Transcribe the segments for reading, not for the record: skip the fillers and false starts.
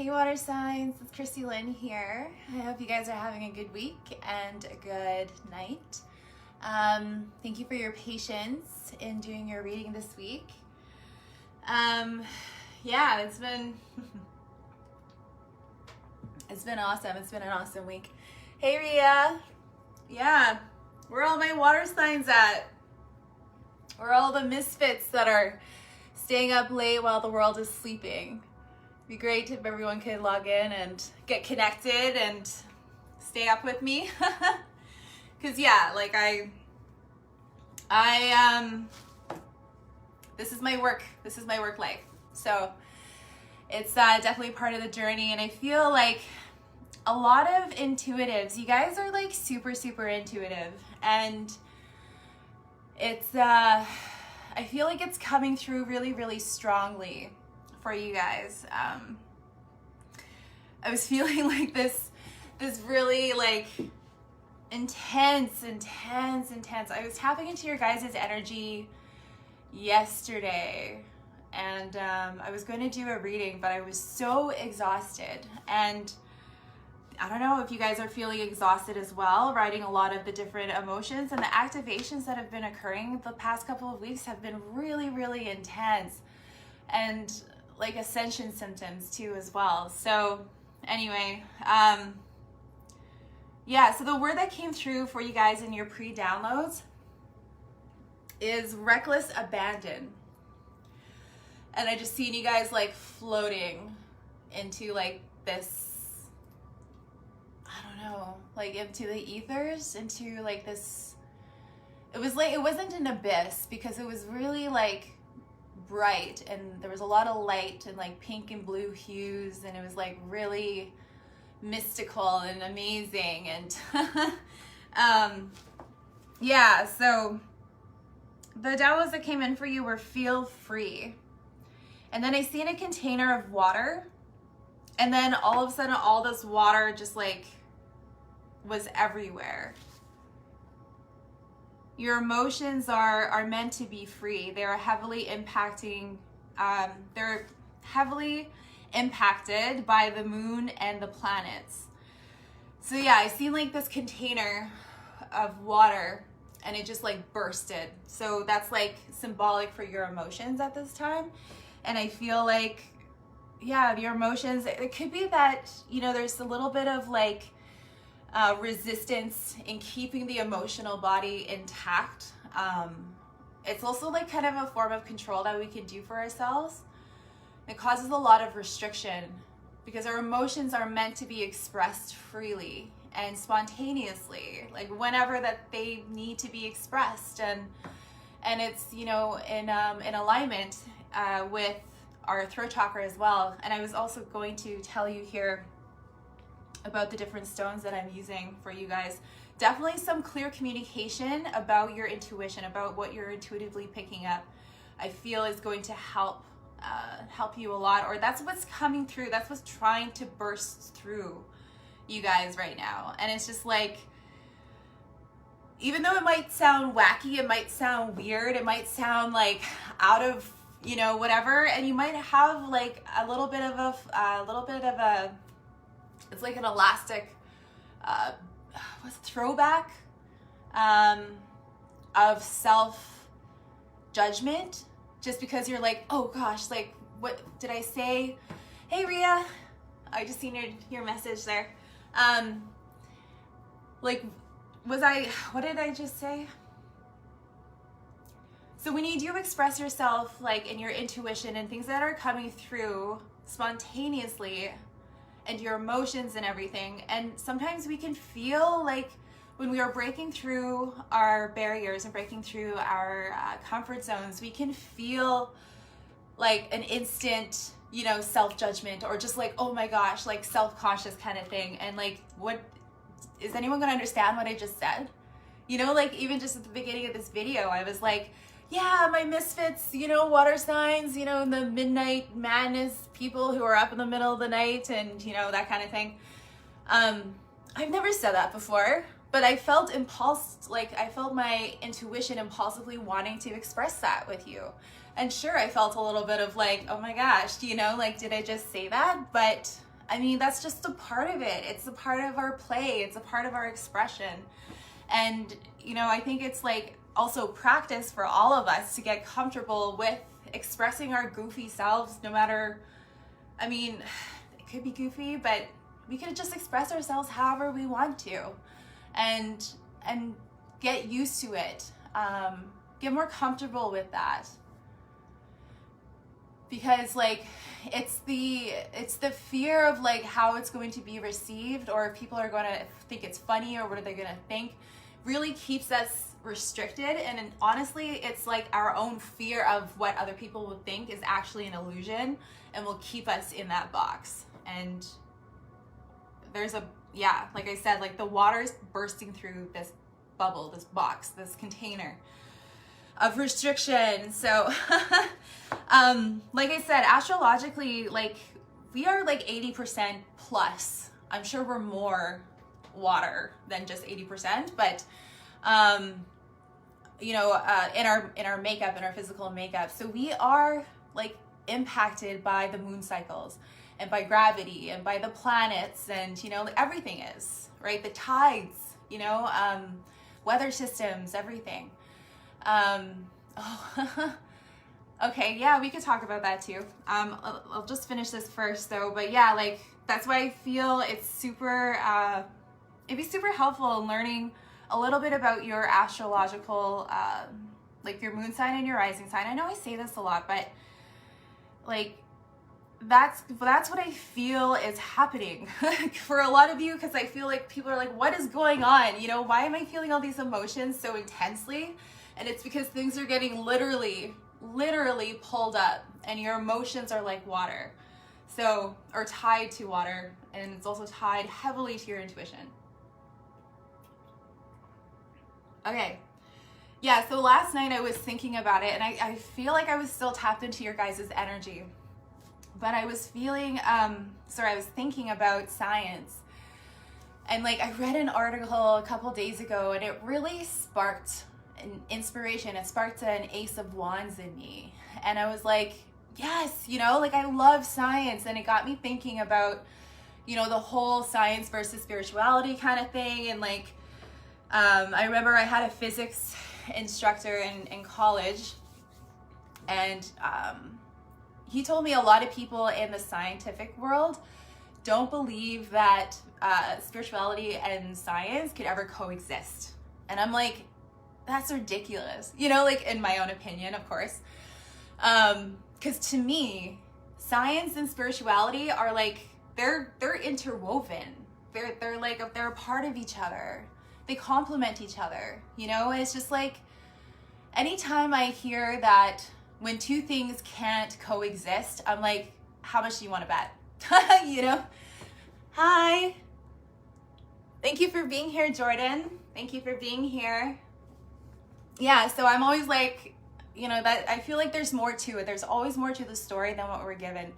Hey water signs, it's Kristielyn here. I hope you guys are having a good week and a good night. Thank you for your patience in doing your reading this week. Yeah, it's been awesome. It's been an awesome week. Hey Ria. Yeah, where are all my water signs at? Where are all the misfits that are staying up late while the world is sleeping? It'd be great if everyone could log in and get connected and stay up with me. Cause yeah, like this is my work life. So it's definitely part of the journey. And I feel like a lot of intuitives, you guys are like super, super intuitive. And it's, I feel like it's coming through really, really strongly for you guys. I was feeling like this really like intense. I was tapping into your guys' energy yesterday, and I was going to do a reading, but I was so exhausted. And I don't know if you guys are feeling exhausted as well, riding a lot of the different emotions, and the activations that have been occurring the past couple of weeks have been really, really intense, and like Ascension symptoms too as well. So anyway, yeah, so the word that came through for you guys in your pre-downloads is reckless abandon. And I just seen you guys like floating into like this, I don't know, like into the ethers, into like this, it was like, it wasn't an abyss because it was really like bright and there was a lot of light and like pink and blue hues, and it was like really mystical and amazing. And yeah, so the downloads that came in for you were feel free. And then I seen a container of water, and then all of a sudden all this water just like was everywhere. Your emotions are meant to be free. They're heavily impacting, they're heavily impacted by the moon and the planets. So yeah, I seen like this container of water and it just like bursted. So that's like symbolic for your emotions at this time. And I feel like, yeah, your emotions, it could be that, you know, there's a little bit of like resistance in keeping the emotional body intact. It's also like kind of a form of control that we can do for ourselves. It causes a lot of restriction because our emotions are meant to be expressed freely and spontaneously, like whenever that they need to be expressed, and it's, you know, in alignment with our throat chakra as well. And I was also going to tell you here about the different stones that I'm using for you guys. Definitely some clear communication about your intuition, about what you're intuitively picking up, I feel is going to help you a lot, or that's what's coming through. That's what's trying to burst through you guys right now. And it's just like, even though it might sound wacky, it might sound weird, it might sound like out of, you know, whatever, and you might have like a little bit of a it's like an elastic what's throwback of self-judgment, just because you're like, oh gosh, like what did I say? Hey Ria, I just seen your message there. Like what did I just say? So when you do express yourself like in your intuition and things that are coming through spontaneously, and your emotions and everything, and sometimes we can feel like when we are breaking through our barriers and breaking through our comfort zones, we can feel like an instant, you know, self-judgment, or just like, oh my gosh, like self-conscious kind of thing. And like, what is anyone gonna understand what I just said? You know, like even just at the beginning of this video, I was like, yeah, my misfits, you know, water signs, you know, the midnight madness people who are up in the middle of the night, and, you know, that kind of thing. I've never said that before, but I felt I felt my intuition impulsively wanting to express that with you. And sure, I felt a little bit of like, oh my gosh, you know, like, did I just say that? But I mean, that's just a part of it. It's a part of our play. It's a part of our expression. And, you know, I think it's like also practice for all of us to get comfortable with expressing our goofy selves, no matter, I mean, it could be goofy, but we could just express ourselves however we want to, and get used to it. Get more comfortable with that. Because like, it's the fear of like how it's going to be received, or if people are going to think it's funny, or what are they going to think, really keeps us restricted. And honestly, it's like our own fear of what other people will think is actually an illusion, and will keep us in that box. And there's like I said, like the water's bursting through this bubble, this box, this container of restriction. So like I said, astrologically, like we are like 80% plus. I'm sure we're more water than just 80%, but you know, in our makeup, in our physical makeup. So we are like impacted by the moon cycles, and by gravity, and by the planets, and, you know, everything is, right? The tides, you know, weather systems, everything. Okay, yeah, we could talk about that too. I'll just finish this first though, but yeah, like, that's why I feel it's super, it'd be super helpful in learning a little bit about your astrological, like your moon sign and your rising sign. I know I say this a lot, but like, that's what I feel is happening for a lot of you, because I feel like people are like, what is going on? You know, why am I feeling all these emotions so intensely? And it's because things are getting literally pulled up, and your emotions are like water. So, or tied to water, and it's also tied heavily to your intuition. Okay. Yeah, so last night I was thinking about it, and I feel like I was still tapped into your guys' energy. But I was feeling, I was thinking about science. And like, I read an article a couple days ago, and it really sparked an inspiration. It sparked an ace of wands in me. And I was like, yes, you know, like I love science. And it got me thinking about, you know, the whole science versus spirituality kind of thing. And like, I remember I had a physics instructor in college, and he told me a lot of people in the scientific world don't believe that spirituality and science could ever coexist. And I'm like, that's ridiculous. You know, like, in my own opinion, of course. Because to me, science and spirituality are like, they're interwoven. They're like, they're a part of each other. They complement each other, you know? And it's just like, anytime I hear that when two things can't coexist, I'm like, how much do you want to bet? You know? Hi. Thank you for being here, Jordan. Thank you for being here. Yeah, so I'm always like, you know, that I feel like there's more to it. There's always more to the story than what we're given.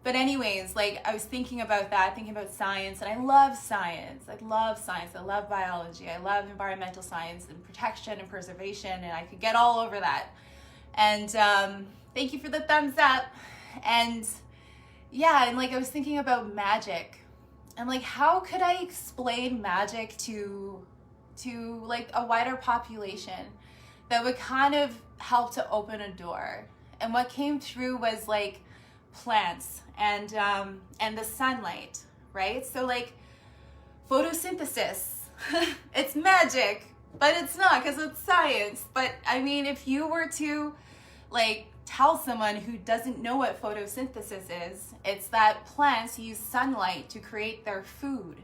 But anyways, like, I was thinking about that, thinking about science, and I love science. I love science. I love biology. I love environmental science and protection and preservation, and I could get all over that. And thank you for the thumbs up. And yeah, and like, I was thinking about magic, and like, how could I explain magic to like a wider population that would kind of help to open a door? And what came through was like plants and the sunlight, right? So like, photosynthesis, it's magic, but it's not, because it's science. But I mean, if you were to like tell someone who doesn't know what photosynthesis is, it's that plants use sunlight to create their food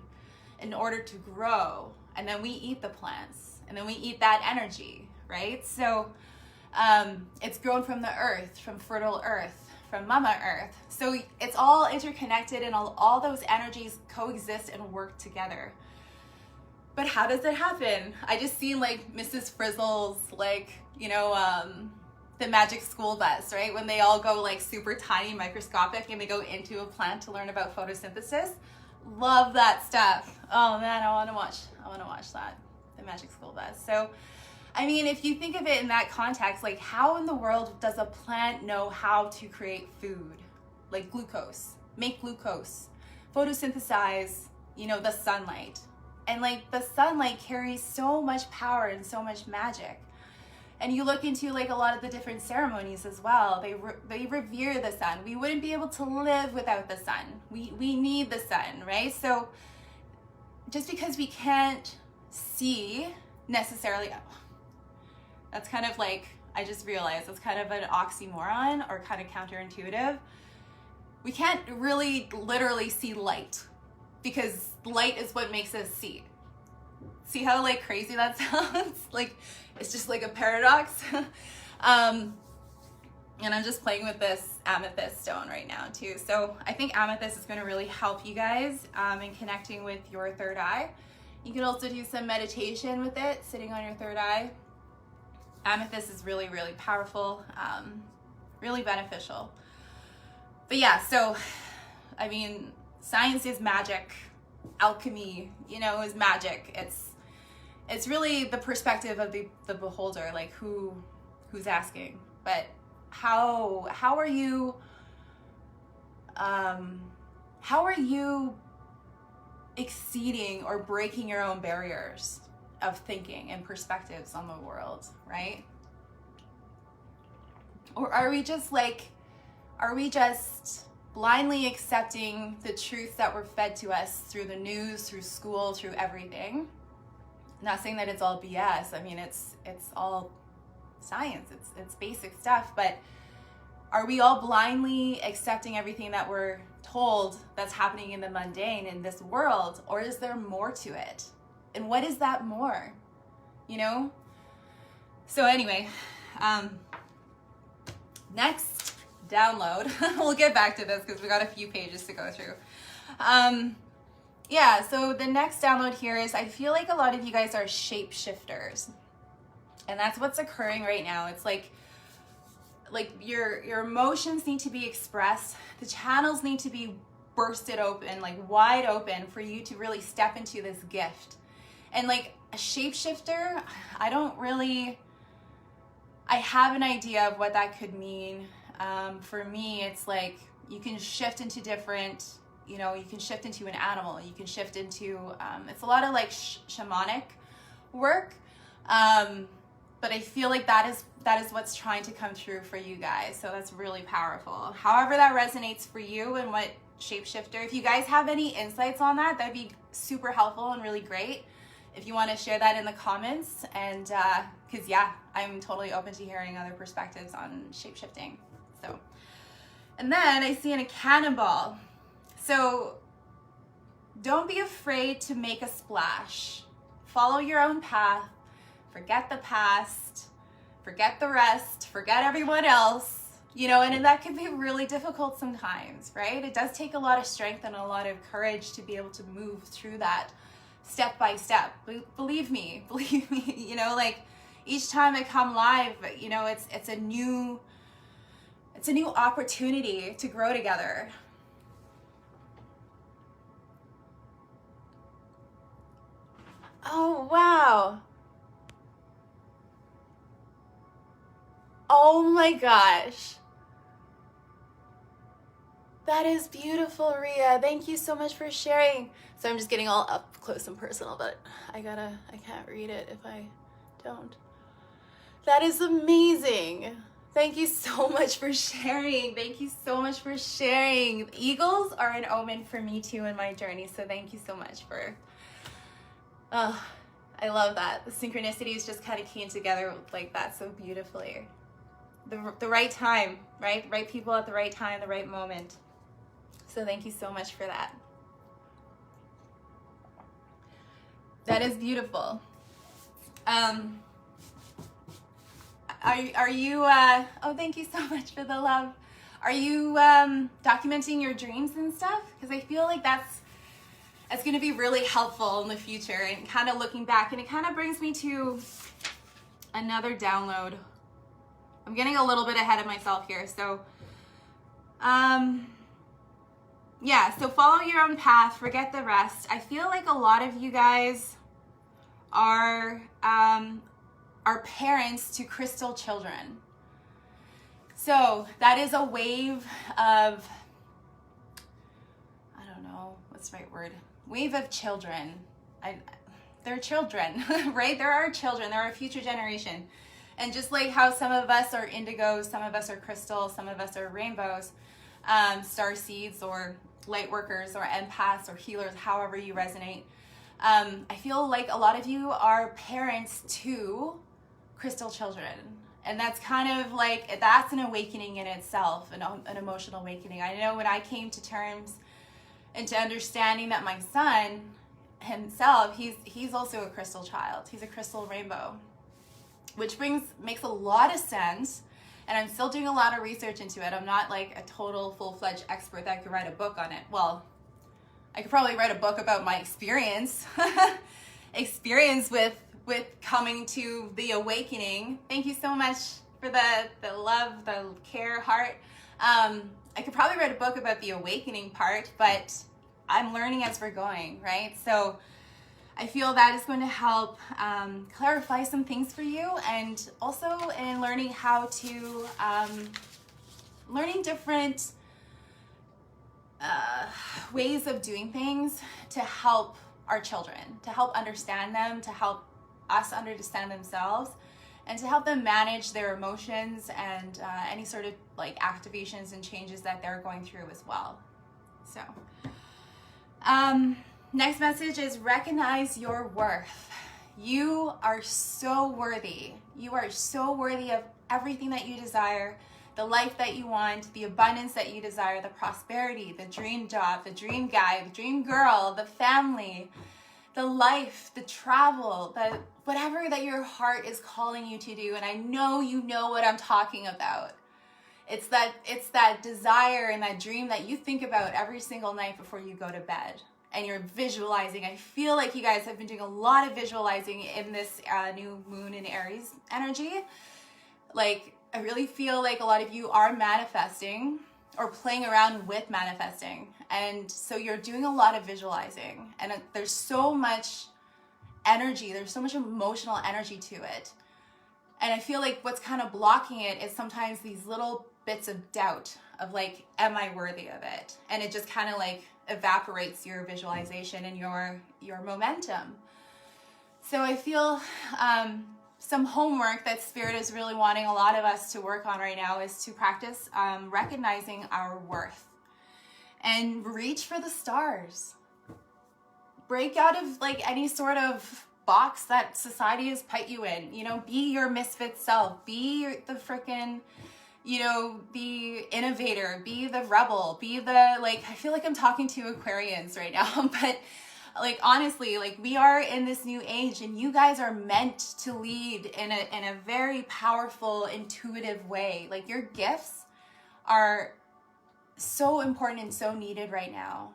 in order to grow, and then we eat the plants, and then we eat that energy, right? So it's grown from the earth, from fertile earth, from Mama Earth. So it's all interconnected, and all those energies coexist and work together. But how does it happen? I just seen like Mrs. Frizzle's, like, you know, the magic school bus, right? When they all go like super tiny, microscopic, and they go into a plant to learn about photosynthesis. Love that stuff. Oh man, I want to watch that, the magic school bus. So, I mean, if you think of it in that context, like, how in the world does a plant know how to create food? Like glucose, make glucose, photosynthesize, the sunlight. And like the sunlight carries so much power and so much magic. And you look into like a lot of the different ceremonies as well. They revere the sun. We wouldn't be able to live without the sun. We need the sun, right? So just because we can't see necessarily, that's kind of like, I just realized that's kind of an oxymoron or kind of counterintuitive. We can't really literally see light because light is what makes us see. See how like crazy that sounds? Like it's just like a paradox. And I'm just playing with this amethyst stone right now too. So I think amethyst is going to really help you guys in connecting with your third eye. You can also do some meditation with it, sitting on your third eye. Amethyst is really, really powerful, really beneficial. But yeah, so, I mean, science is magic. Alchemy, is magic. It's really the perspective of the beholder, like who's asking. But how are you exceeding or breaking your own barriers of thinking and perspectives on the world, right? Or are we just blindly accepting the truths that were fed to us through the news, through school, through everything? Not saying that it's all BS. I mean, it's all science. It's basic stuff, but are we all blindly accepting everything that we're told that's happening in the mundane in this world, or is there more to it? And what is that more? So anyway, next download. We'll get back to this because we got a few pages to go through. Yeah, so the next download here is, I feel like a lot of you guys are shapeshifters. And that's what's occurring right now. It's like your emotions need to be expressed. The channels need to be bursted open, like wide open, for you to really step into this gift. And like a shapeshifter, I have an idea of what that could mean. For me, it's like you can shift into different, you can shift into an animal. You can shift into, it's a lot of like shamanic work. But I feel like that is what's trying to come through for you guys. So that's really powerful. However that resonates for you and what shapeshifter, if you guys have any insights on that, that'd be super helpful and really great. If you want to share that in the comments, and because yeah, I'm totally open to hearing other perspectives on shapeshifting. So, and then I see in a cannonball. So don't be afraid to make a splash. Follow your own path. Forget the past. Forget the rest. Forget everyone else. And that can be really difficult sometimes, right? It does take a lot of strength and a lot of courage to be able to move through that step by step. Believe me, like each time I come live, it's a new opportunity to grow together. Oh, wow. Oh my gosh. That is beautiful, Ria. Thank you so much for sharing. So I'm just getting all up close and personal, but I can't read it if I don't. That is amazing. Thank you so much for sharing. Thank you so much for sharing. Eagles are an omen for me too in my journey. So thank you so much for, I love that. The synchronicities just kind of came together like that so beautifully. The right time, right? Right people at the right time, the right moment. So thank you so much for that. That is beautiful. Are you, oh, thank you so much for the love. Are you documenting your dreams and stuff? Because I feel like that's going to be really helpful in the future, and kind of looking back, and it kind of brings me to another download. I'm getting a little bit ahead of myself here. So, yeah, so follow your own path, forget the rest. I feel like a lot of you guys are parents to crystal children. So that is a wave of, I don't know, what's the right word? Wave of children. They're children, right? There are children, there are a future generation. And just like how some of us are indigos, some of us are crystals, some of us are rainbows, star seeds or light workers or empaths or healers, however you resonate. I feel like a lot of you are parents to crystal children. And that's kind of like, that's an awakening in itself, an emotional awakening. I know when I came to terms and to understanding that my son himself, he's also a crystal child. He's a crystal rainbow, which makes a lot of sense. And I'm still doing a lot of research into it. I'm not like a total full-fledged expert that could write a book on it. Well, I could probably write a book about my experience with coming to the awakening. Thank you so much for the love, the care, heart. I could probably write a book about the awakening part, but I'm learning as we're going, right? So I feel that is going to help clarify some things for you, and also in learning how to, learning different ways of doing things to help our children, to help understand them, to help us understand themselves, and to help them manage their emotions and any sort of like activations and changes that they're going through as well. So, next message is recognize your worth. You are so worthy. You are so worthy of everything that you desire, the life that you want, the abundance that you desire, the prosperity, the dream job, the dream guy, the dream girl, the family, the life, the travel, the whatever that your heart is calling you to do. And I know you know what I'm talking about. It's that desire and that dream that you think about every single night before you go to bed. And you're visualizing. I feel like you guys have been doing a lot of visualizing in this new moon in Aries energy. Like, I really feel like a lot of you are manifesting or playing around with manifesting. And so you're doing a lot of visualizing. And there's so much energy. There's so much emotional energy to it. And I feel like what's kind of blocking it is sometimes these little bits of doubt of like, am I worthy of it? And it just kind of like evaporates your visualization and your momentum. So I feel some homework that Spirit is really wanting a lot of us to work on right now is to practice recognizing our worth and reach for the stars. Break out of like any sort of box that society has put you in. You know, be your misfit self. Be the frickin', you know, the innovator. Be the rebel. Be the, like, I feel like I'm talking to Aquarians right now, but like, honestly, like, we are in this new age and you guys are meant to lead in a very powerful, intuitive way. Like, your gifts are so important and so needed right now.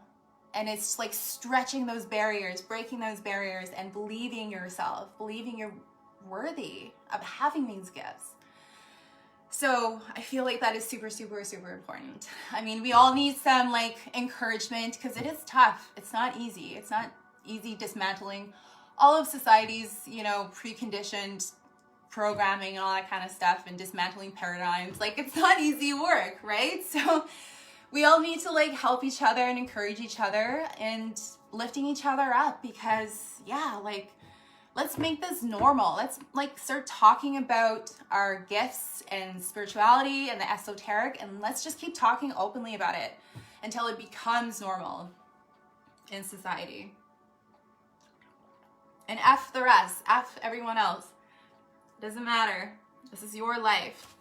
And it's like stretching those barriers, breaking those barriers, and believing yourself, believing you're worthy of having these gifts. So I feel like that is super, super, super important. I mean, we all need some like encouragement because it is tough. It's not easy. It's not easy dismantling all of society's, you know, preconditioned programming and all that kind of stuff, and dismantling paradigms. Like, it's not easy work, right? So we all need to like help each other and encourage each other and lifting each other up, because yeah, like, let's make this normal. Let's like start talking about our gifts and spirituality and the esoteric, and let's just keep talking openly about it until it becomes normal in society. And F the rest, F everyone else. Doesn't matter. This is your life.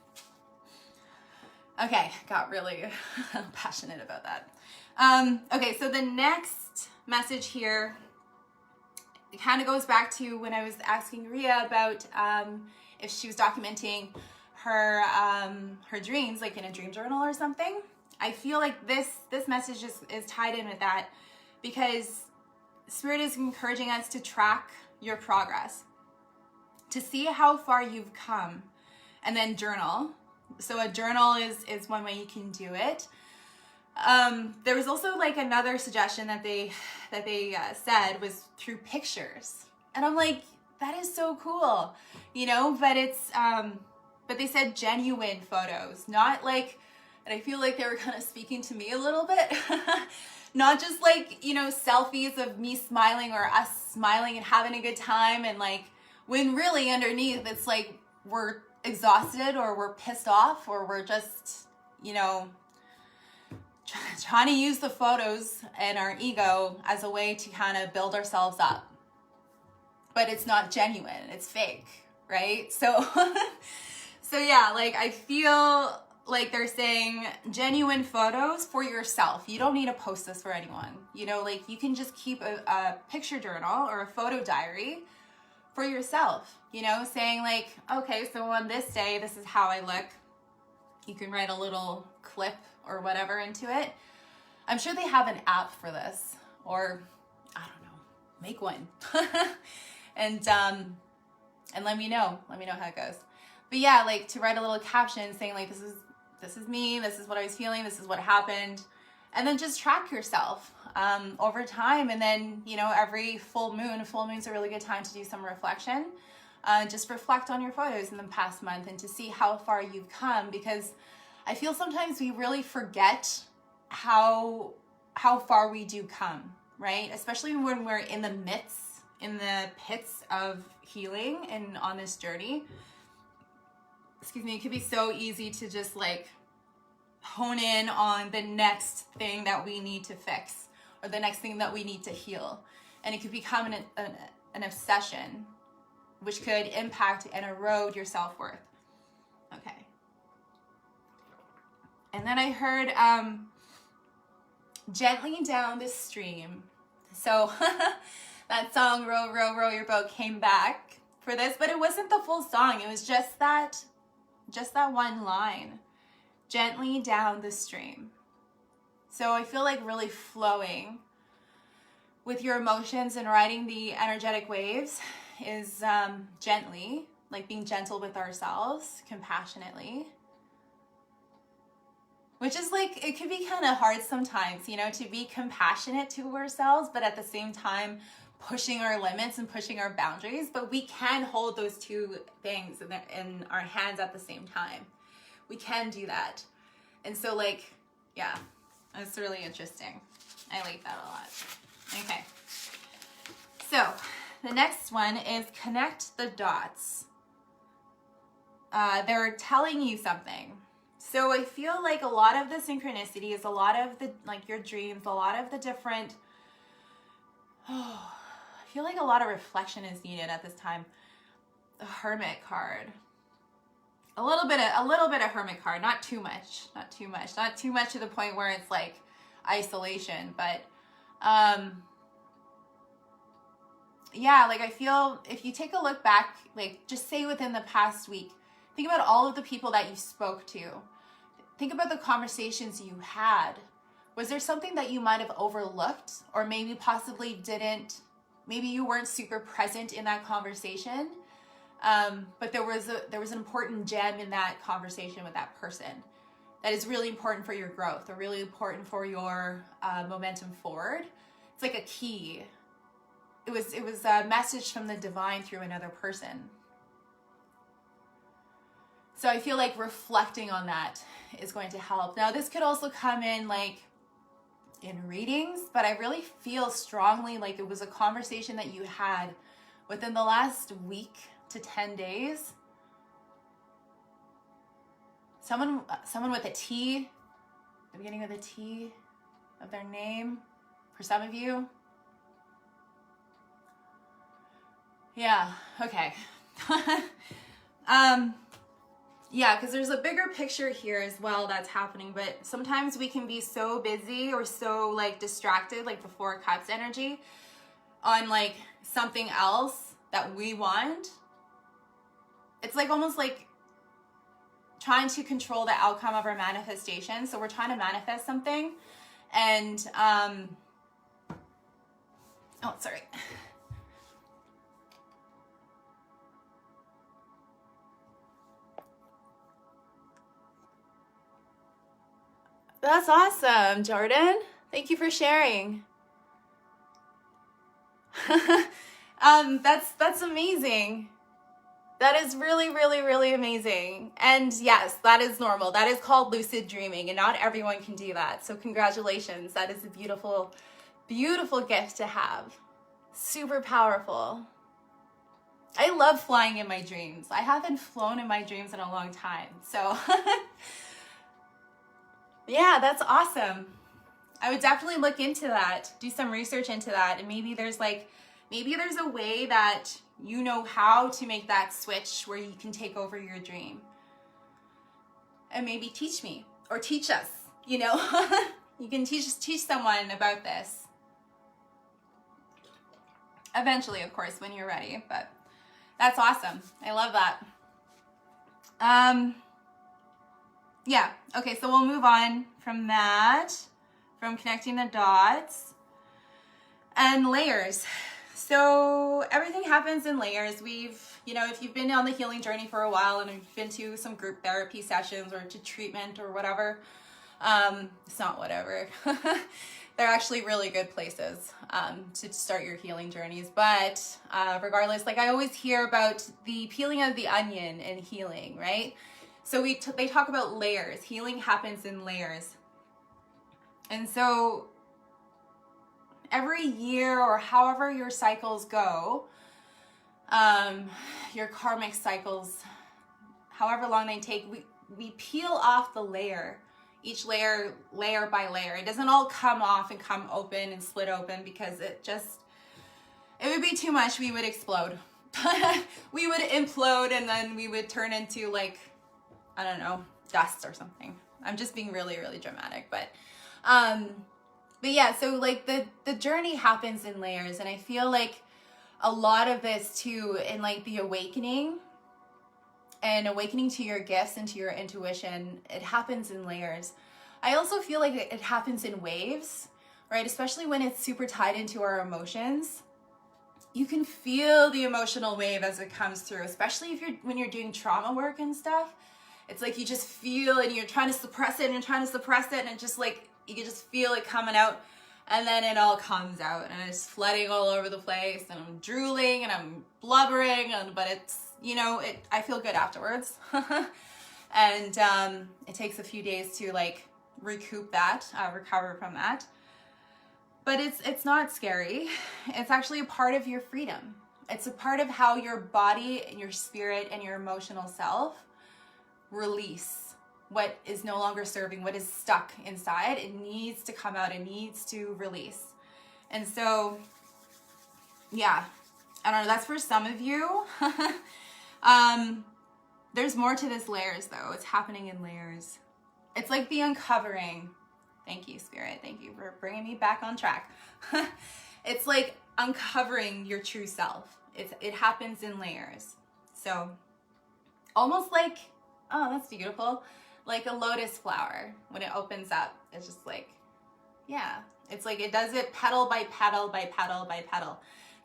Okay, got really passionate about that. Okay, so the next message here, it kind of goes back to when I was asking Ria about if she was documenting her dreams, like in a dream journal or something. I feel like this message is tied in with that, because Spirit is encouraging us to track your progress, to see how far you've come, and then journal. So a journal is one way you can do it. There was also like another suggestion that they said was through pictures, and I'm like, that is so cool, you know. But it's but they said genuine photos, not like, and I feel like they were kind of speaking to me a little bit, Not just like, you know, selfies of me smiling or us smiling and having a good time, and like when really underneath it's like we're exhausted or we're pissed off or we're just, you know, trying to use the photos and our ego as a way to kind of build ourselves up. But it's not genuine, it's fake, right? So so yeah, like I feel like they're saying genuine photos for yourself. You don't need to post this for anyone. You know, like you can just keep a picture journal or a photo diary for yourself, you know, saying like, okay, so on this day, this is how I look. You can write a little clip or whatever into it. I'm sure they have an app for this, or I don't know, make one. and let me know how it goes. But yeah, like to write a little caption saying like, this is me, this is what I was feeling, this is what happened. And then just track yourself over time. And then, you know, every full moon's a really good time to do some reflection. Just reflect on your photos in the past month and to see how far you've come, because I feel sometimes we really forget how far we do come, right? Especially when we're in the pits of healing and on this journey. Excuse me, it could be so easy to just like hone in on the next thing that we need to fix or the next thing that we need to heal. And it could become an obsession, which could impact and erode your self-worth. Okay. And then I heard gently down the stream. So that song, Row, Row, Row Your Boat, came back for this, but it wasn't the full song. It was just that one line, gently down the stream. So I feel like really flowing with your emotions and riding the energetic waves is gently, like being gentle with ourselves, compassionately. Which is like, it can be kind of hard sometimes, you know, to be compassionate to ourselves, but at the same time, pushing our limits and pushing our boundaries. But we can hold those two things in our hands at the same time. We can do that. And so like, yeah, that's really interesting. I like that a lot. Okay. So the next one is connect the dots. They're telling you something. So I feel like a lot of the synchronicity is a lot of the, like your dreams, a lot of the different, I feel like a lot of reflection is needed at this time. The Hermit card. A little bit of Hermit card, not too much to the point where it's like isolation, but yeah, like I feel if you take a look back, like just say within the past week, think about all of the people that you spoke to. Think about the conversations you had. Was there something that you might have overlooked, or maybe possibly didn't, maybe you weren't super present in that conversation, but there was an important gem in that conversation with that person that is really important for your growth or really important for your momentum forward. It's like a key. It was a message from the divine through another person. So I feel like reflecting on that is going to help. Now this could also come in like in readings, but I really feel strongly like it was a conversation that you had within the last week to 10 days. Someone with a T, the beginning of the T of their name, for some of you. Yeah, okay. Yeah, because there's a bigger picture here as well that's happening, but sometimes we can be so busy or so like distracted, like the Four of Cups energy, on like something else that we want. It's like almost like trying to control the outcome of our manifestation. So we're trying to manifest something and, oh, sorry. That's awesome, Jordan. Thank you for sharing. That's amazing. That is really, really, really amazing. And yes, that is normal. That is called lucid dreaming, and not everyone can do that. So congratulations. That is a beautiful, beautiful gift to have. Super powerful. I love flying in my dreams. I haven't flown in my dreams in a long time. So yeah, that's awesome. I would definitely look into that, do some research into that, and maybe there's a way that you know how to make that switch where you can take over your dream. And maybe teach me or teach us, you know. You can teach someone about this. Eventually, of course, when you're ready, but that's awesome. I love that. Yeah, okay, so we'll move on from that, from connecting the dots and layers. So everything happens in layers. If you've been on the healing journey for a while and you've been to some group therapy sessions or to treatment or whatever, it's not whatever. They're actually really good places to start your healing journeys. But regardless, like I always hear about the peeling of the onion and healing, right? So they talk about layers. Healing happens in layers. And so every year or however your cycles go, your karmic cycles, however long they take, we peel off the layer, each layer by layer. It doesn't all come off and come open and split open, because it would be too much. We would explode. We would implode, and then we would turn into, like, I don't know, dust or something. I'm just being really, really dramatic, but yeah, so like the journey happens in layers, and I feel like a lot of this too, in like the awakening to your gifts and to your intuition, it happens in layers. I also feel like it happens in waves, right? Especially when it's super tied into our emotions. You can feel the emotional wave as it comes through, especially when you're doing trauma work and stuff. It's like you just feel, and you're trying to suppress it, and it just like, you can just feel it coming out, and then it all comes out, and it's flooding all over the place, and I'm drooling, and I'm blubbering, but it's, I feel good afterwards. And it takes a few days to like recoup that, recover from that. But it's not scary. It's actually a part of your freedom. It's a part of how your body and your spirit and your emotional self release what is no longer serving, what is stuck inside. It needs to come out. It needs to release. And so, yeah, I don't know. That's for some of you. There's more to this layers, though. It's happening in layers. It's like the uncovering. Thank you, Spirit. Thank you for bringing me back on track. It's like uncovering your true self. It happens in layers. So almost like, oh, that's beautiful. Like a lotus flower, when it opens up, it's just like, yeah, it's like it does it petal by petal by petal by petal.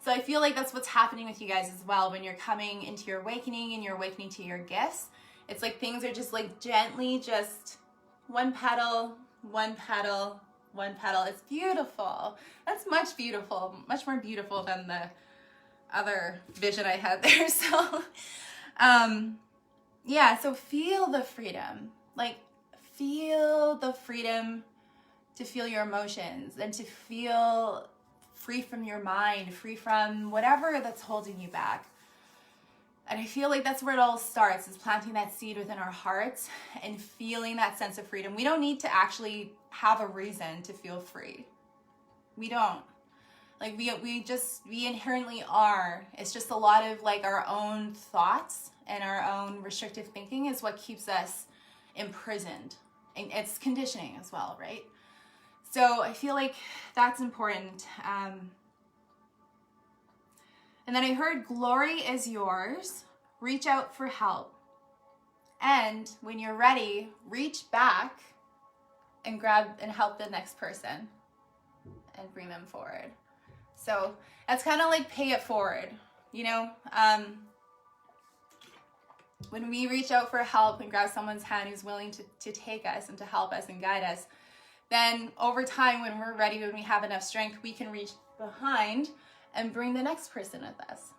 So I feel like that's what's happening with you guys as well when you're coming into your awakening and you're awakening to your gifts. It's like things are just like gently, just one petal, one petal, one petal. It's beautiful. That's much more beautiful than the other vision I had there. So, yeah, so feel the freedom. Like, feel the freedom to feel your emotions and to feel free from your mind, free from whatever that's holding you back. And I feel like that's where it all starts, is planting that seed within our hearts and feeling that sense of freedom. We don't need to actually have a reason to feel free. We don't. Like, we inherently are. It's just a lot of like our own thoughts and our own restrictive thinking is what keeps us imprisoned. And it's conditioning as well, right? So I feel like that's important. And then I heard, glory is yours. Reach out for help. And when you're ready, reach back and grab and help the next person and bring them forward. So that's kind of like pay it forward, you know? When we reach out for help and grab someone's hand who's willing to take us and to help us and guide us, then over time, when we're ready, when we have enough strength, we can reach behind and bring the next person with us.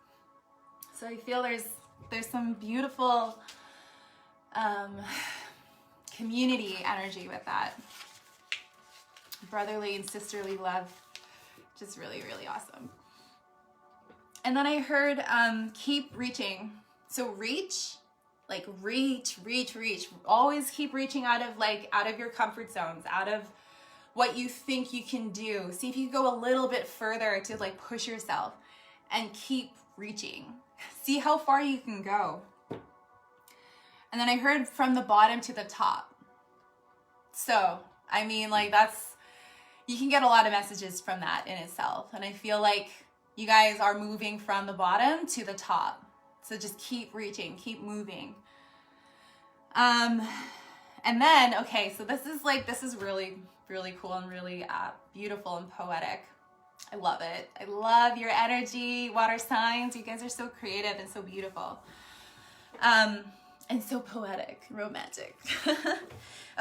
So I feel there's There's some beautiful community energy with that. Brotherly and sisterly love. Just really, really awesome. And then I heard keep reaching. So reach, like reach. Always keep reaching out of your comfort zones, out of what you think you can do. See if you can go a little bit further to like push yourself and keep reaching. See how far you can go. And then I heard from the bottom to the top. So, I mean, like you can get a lot of messages from that in itself. And I feel like you guys are moving from the bottom to the top. So just keep reaching, keep moving. And then, okay, so this is really, really cool and really beautiful and poetic. I love it. I love your energy, water signs. You guys are so creative and so beautiful. And so poetic, romantic.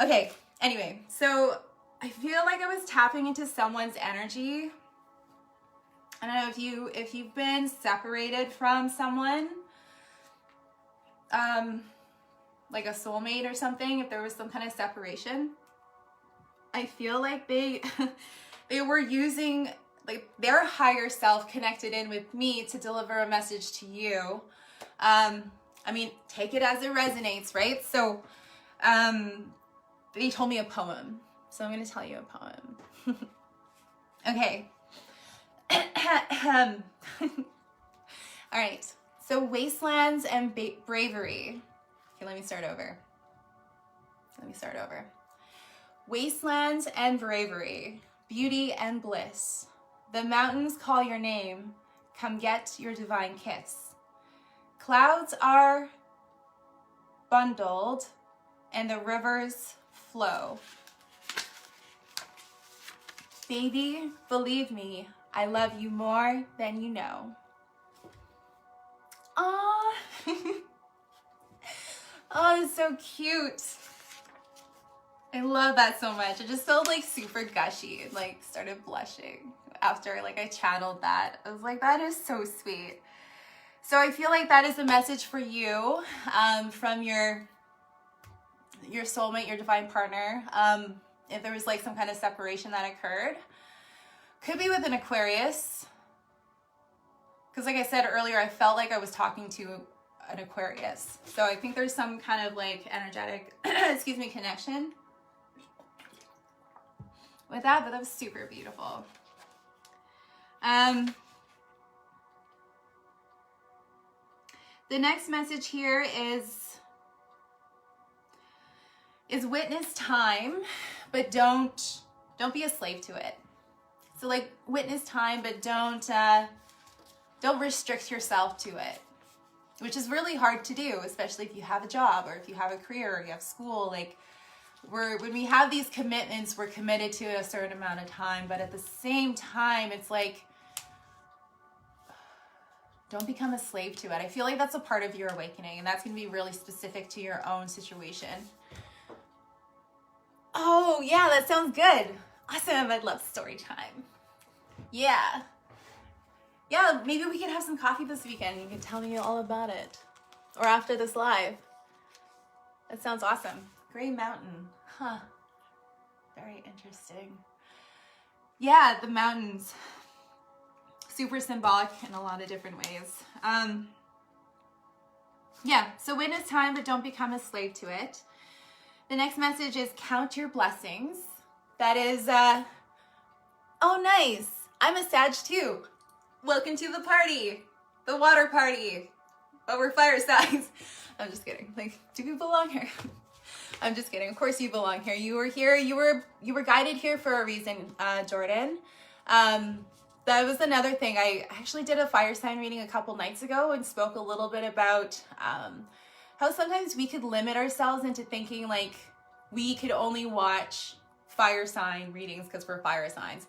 Okay, anyway, so I feel like I was tapping into someone's energy. I don't know if you've been separated from someone, like a soulmate or something, if there was some kind of separation. I feel like they were using like their higher self connected in with me to deliver a message to you. I mean, take it as it resonates, right? So they told me a poem. So I'm going to tell you a poem. Okay. All right. So wastelands and bravery. Okay, let me start over. Wastelands and bravery, beauty and bliss. The mountains call your name. Come get your divine kiss. Clouds are bundled and the rivers flow. Baby, believe me, I love you more than you know. Aww. Oh, it's so cute. I love that so much. It just felt like super gushy and like started blushing after like I channeled that. I was like, that is so sweet. So I feel like that is a message for you from your soulmate, your divine partner. If there was like some kind of separation that occurred. Could be with an Aquarius. Because like I said earlier, I felt like I was talking to an Aquarius. So I think there's some kind of like energetic, connection with that, but that was super beautiful. The next message here is witness time, but don't be a slave to it. So like witness time, but don't restrict yourself to it, which is really hard to do, especially if you have a job or if you have a career or you have school. Like when we have these commitments, we're committed to a certain amount of time, but at the same time, it's like, don't become a slave to it. I feel like that's a part of your awakening, and that's going to be really specific to your own situation. Oh, yeah, that sounds good. Awesome. I love story time. Yeah. Yeah, maybe we can have some coffee this weekend. You can tell me all about it. Or after this live. That sounds awesome. Gray Mountain. Huh. Very interesting. Yeah, the mountains. Super symbolic in a lot of different ways. Yeah, so witness time, but don't become a slave to it. The next message is count your blessings. That is, oh, nice. I'm a Sag too. Welcome to the party, the water party. But we're fire signs. I'm just kidding. Like, do you belong here? I'm just kidding. Of course you belong here. You were here. You were guided here for a reason, Jordan. That was another thing. I actually did a fire sign reading a couple nights ago and spoke a little bit about how sometimes we could limit ourselves into thinking like we could only watch fire sign readings because we're fire signs.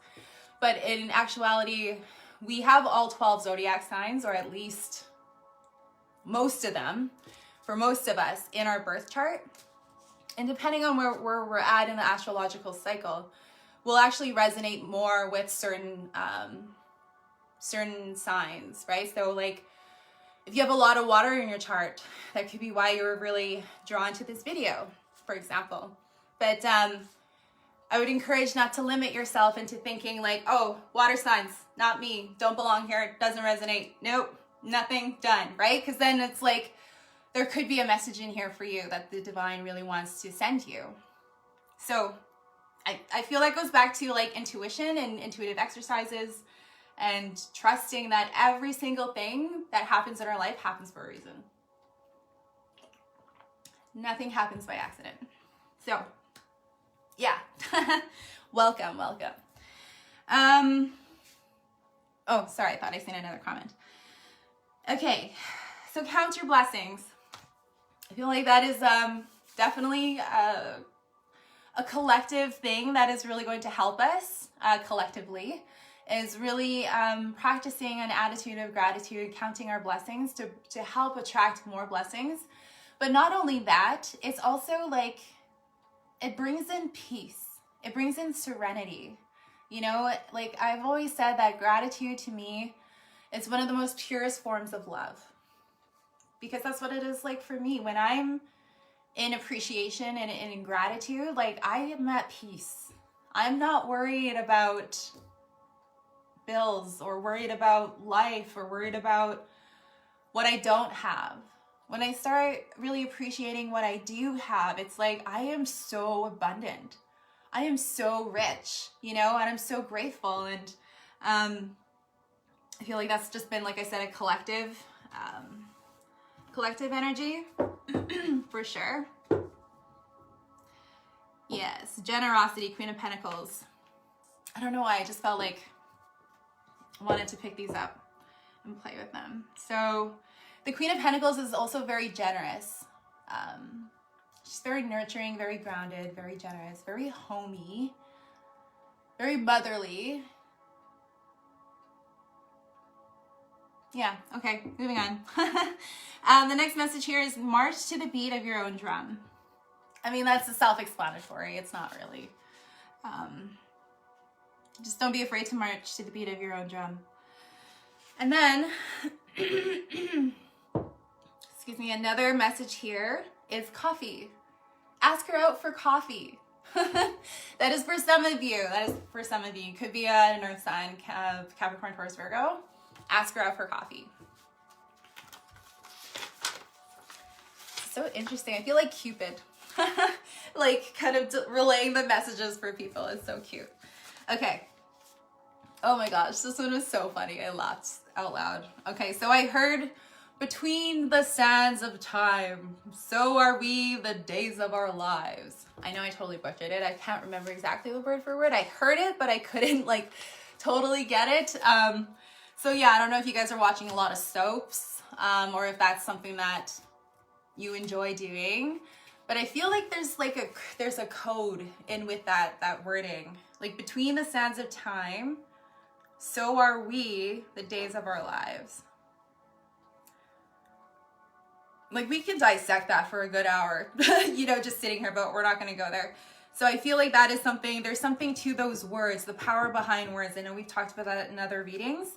But in actuality, we have all 12 zodiac signs, or at least most of them, for most of us, in our birth chart. And depending on where we're at in the astrological cycle, we'll actually resonate more with certain signs, right? So like If you have a lot of water in your chart, that could be why you were really drawn to this video, for example. But I would encourage not to limit yourself into thinking like, oh, water signs, not me, don't belong here, doesn't resonate. Nope, nothing, done, right? Because then it's like, there could be a message in here for you that the divine really wants to send you. So I feel that goes back to like intuition and intuitive exercises and trusting that every single thing that happens in our life happens for a reason. Nothing happens by accident. So, yeah. welcome. Oh, sorry, I thought I seen another comment. Okay, so count your blessings. I feel like that is definitely a collective thing that is really going to help us collectively, is really practicing an attitude of gratitude, counting our blessings to help attract more blessings. But not only that, it's also like, it brings in peace. It brings in serenity. You know, like I've always said that gratitude to me is one of the most purest forms of love. Because that's what it is like for me. When I'm in appreciation and in gratitude, like I am at peace. I'm not worried about bills or worried about life or worried about what I don't have. When I start really appreciating what I do have, it's like I am so abundant. I am so rich, you know, and I'm so grateful. And I feel like that's just been, like I said, a collective energy for sure. Yes, generosity, Queen of Pentacles. I don't know why, I just felt like I wanted to pick these up and play with them. So the Queen of Pentacles is also very generous. She's very nurturing, very grounded, very generous, very homey, very motherly. Yeah, okay, moving on. The next message here is march to the beat of your own drum. I mean, that's self-explanatory. It's not really. Just don't be afraid to march to the beat of your own drum. And then, excuse me, another message here is coffee. Ask her out for coffee. That is for some of you. It could be an earth sign, Capricorn, Taurus, Virgo. Ask her out for coffee. So interesting. I feel like Cupid. Like kind of relaying the messages for people. It's so cute. Okay. Oh my gosh, this one was so funny. I laughed out loud. Okay, so I heard, between the sands of time, so are we the days of our lives. I know I totally butchered it. I can't remember exactly the word for word. I heard it, but I couldn't like totally get it. So yeah, I don't know if you guys are watching a lot of soaps, or if that's something that you enjoy doing, but I feel like there's a code in with that wording. Like, between the sands of time, so are we the days of our lives. Like, we can dissect that for a good hour, you know, just sitting here, but we're not going to go there. So I feel like that is something, there's something to those words, the power behind words. I know we've talked about that in other readings.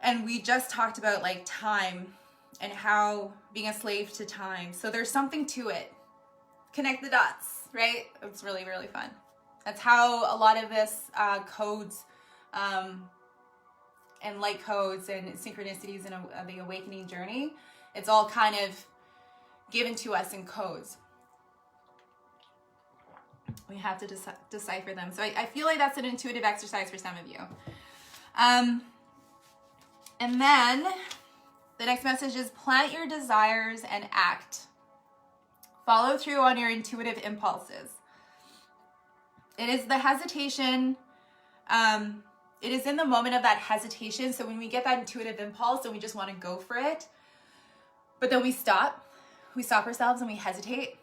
And we just talked about like time and how being a slave to time. So there's something to it. Connect the dots, right? It's really, really fun. That's how a lot of this codes and light codes and synchronicities in the awakening journey, it's all kind of given to us in codes. We have to decipher them. So I feel like that's an intuitive exercise for some of you. And then the next message is plant your desires and act. Follow through on your intuitive impulses. It is the hesitation. It is in the moment of that hesitation. So when we get that intuitive impulse and we just want to go for it, but then we stop ourselves and we hesitate.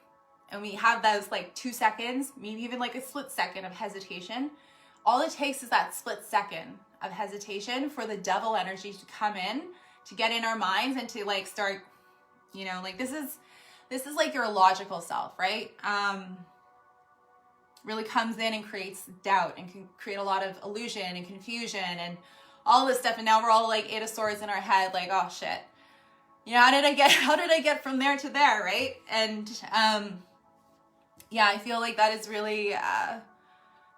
And we have those like 2 seconds, maybe even like a split second of hesitation. All it takes is that split second of hesitation for the devil energy to come in, to get in our minds and to like start, you know, like this is like your logical self, right? Really comes in and creates doubt and can create a lot of illusion and confusion and all this stuff. And now we're all like 8 of Swords in our head, like, oh shit. you know, how did I get from there to there, right? And yeah, I feel like that is really,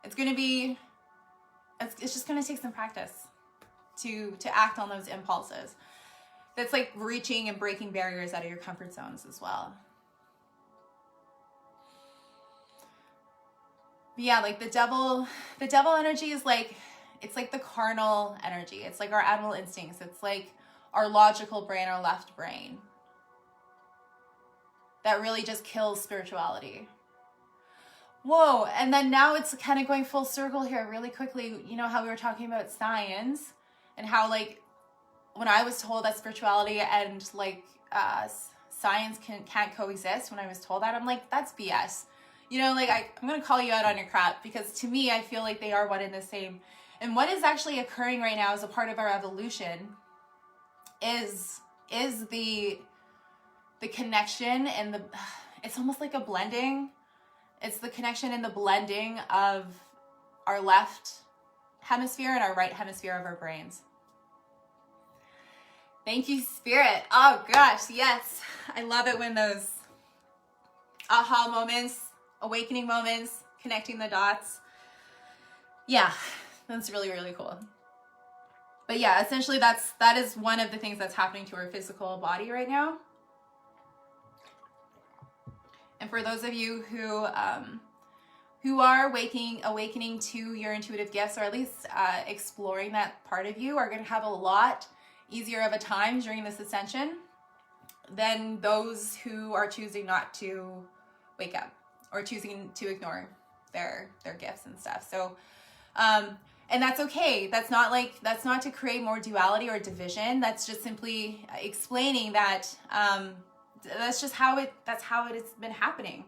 it's just going to take some practice to act on those impulses. That's like reaching and breaking barriers out of your comfort zones as well. But yeah, like the devil energy is like, it's like the carnal energy. It's like our animal instincts. It's like our logical brain, our left brain. That really just kills spirituality. Whoa, and then now it's kind of going full circle here really quickly. You know how we were talking about science and how like when I was told that spirituality and like science can't coexist, when I was told that, I'm like, that's BS. You know, like I'm going to call you out on your crap, because to me, I feel like they are one and the same. And what is actually occurring right now as a part of our evolution is the connection and it's almost like a blending. It's the connection and the blending of our left hemisphere and our right hemisphere of our brains. Thank you, Spirit. Oh gosh, yes. I love it when those aha moments, awakening moments, connecting the dots. Yeah, that's really, really cool. But yeah, essentially that is one of the things that's happening to our physical body right now. And for those of you who are awakening to your intuitive gifts, or at least exploring that part of you, are going to have a lot easier of a time during this ascension than those who are choosing not to wake up or choosing to ignore their gifts and stuff. So, and that's okay. That's not to create more duality or division. That's just simply explaining that that's how it has been happening.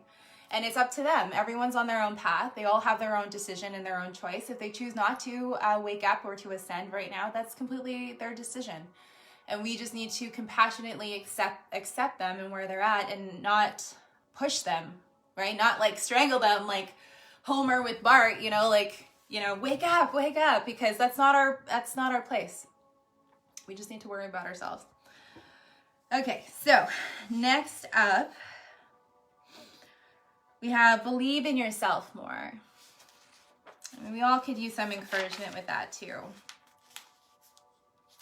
And it's up to them. Everyone's on their own path. They all have their own decision and their own choice. If they choose not to wake up or to ascend right now, that's completely their decision. And we just need to compassionately accept them and where they're at, and not push them, right? Not like strangle them like Homer with Bart, wake up, because that's not our place. We just need to worry about ourselves. Okay, so next up, we have believe in yourself more. I mean, we all could use some encouragement with that too.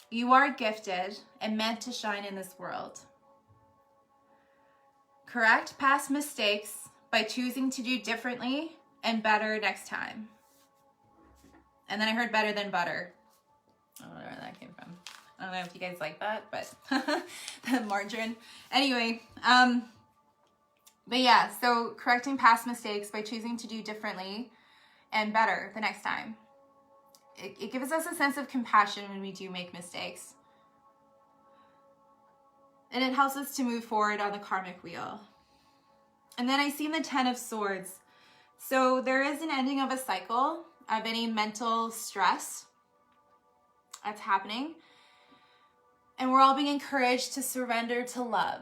You are gifted and meant to shine in this world. Correct past mistakes by choosing to do differently and better next time. And then I heard better than butter. I don't know where that came from. I don't know if you guys like that, but the margarine. Anyway, but yeah, so correcting past mistakes by choosing to do differently and better the next time. It gives us a sense of compassion when we do make mistakes. And it helps us to move forward on the karmic wheel. And then I see the 10 of Swords. So there is an ending of a cycle of any mental stress that's happening. And we're all being encouraged to surrender to love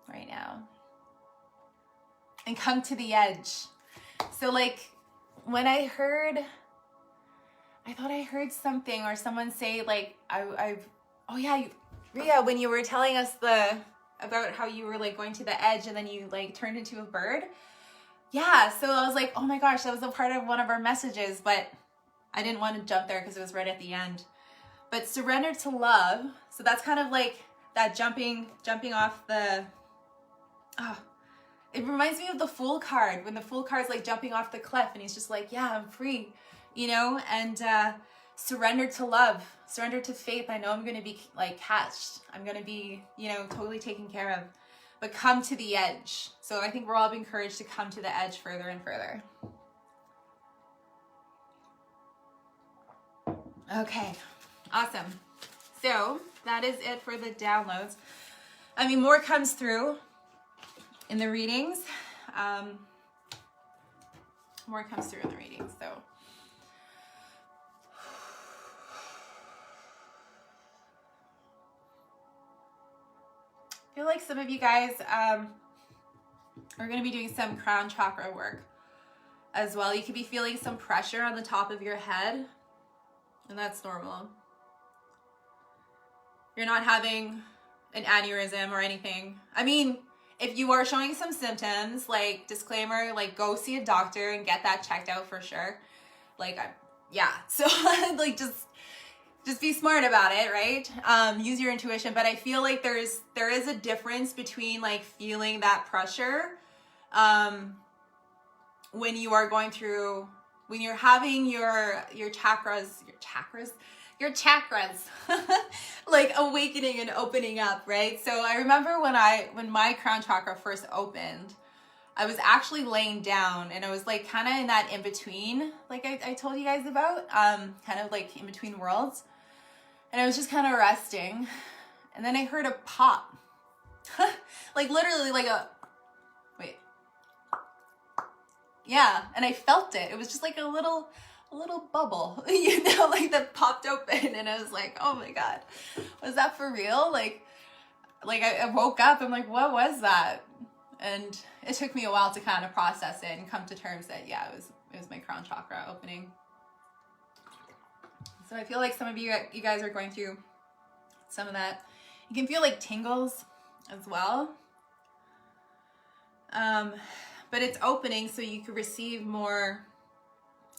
right now. And come to the edge. So like when I thought I heard something or someone say like, Ria, when you were telling us about how you were like going to the edge and then you like turned into a bird. Yeah, so I was like, oh my gosh, that was a part of one of our messages, but I didn't want to jump there because it was right at the end. But surrender to love. So that's kind of like that jumping off the, it reminds me of the Fool card, when the Fool card's like jumping off the cliff and he's just like, yeah, I'm free, and surrender to love, surrender to faith. I know I'm going to be like catched. I'm going to be, totally taken care of, but come to the edge. So I think we're all encouraged to come to the edge further and further. Okay, awesome. So that is it for the downloads. I mean, more comes through in the readings. More comes through in the readings, so. I feel like some of you guys are going to be doing some crown chakra work as well. You could be feeling some pressure on the top of your head, and that's normal. You're not having an aneurysm or anything. I mean, if you are showing some symptoms, like, disclaimer, like, go see a doctor and get that checked out for sure. Like, yeah. So, like, just be smart about it, right? Use your intuition. But I feel like there is a difference between, like, feeling that pressure when you are going through, when you're having your chakras like awakening and opening up, right? So I remember when my crown chakra first opened, I was actually laying down and I was like kind of in that in between, like I told you guys about, kind of like in between worlds. And I was just kind of resting. And then I heard a pop. Like literally like wait. Yeah, and I felt it. It was just like a little bubble, you know, like that popped open, and I was like, oh my God, was that for real? Like I woke up, I'm like, what was that? And it took me a while to kind of process it and come to terms that, yeah, it was my crown chakra opening. So I feel like some of you guys are going through some of that. You can feel like tingles as well. But it's opening so you can receive more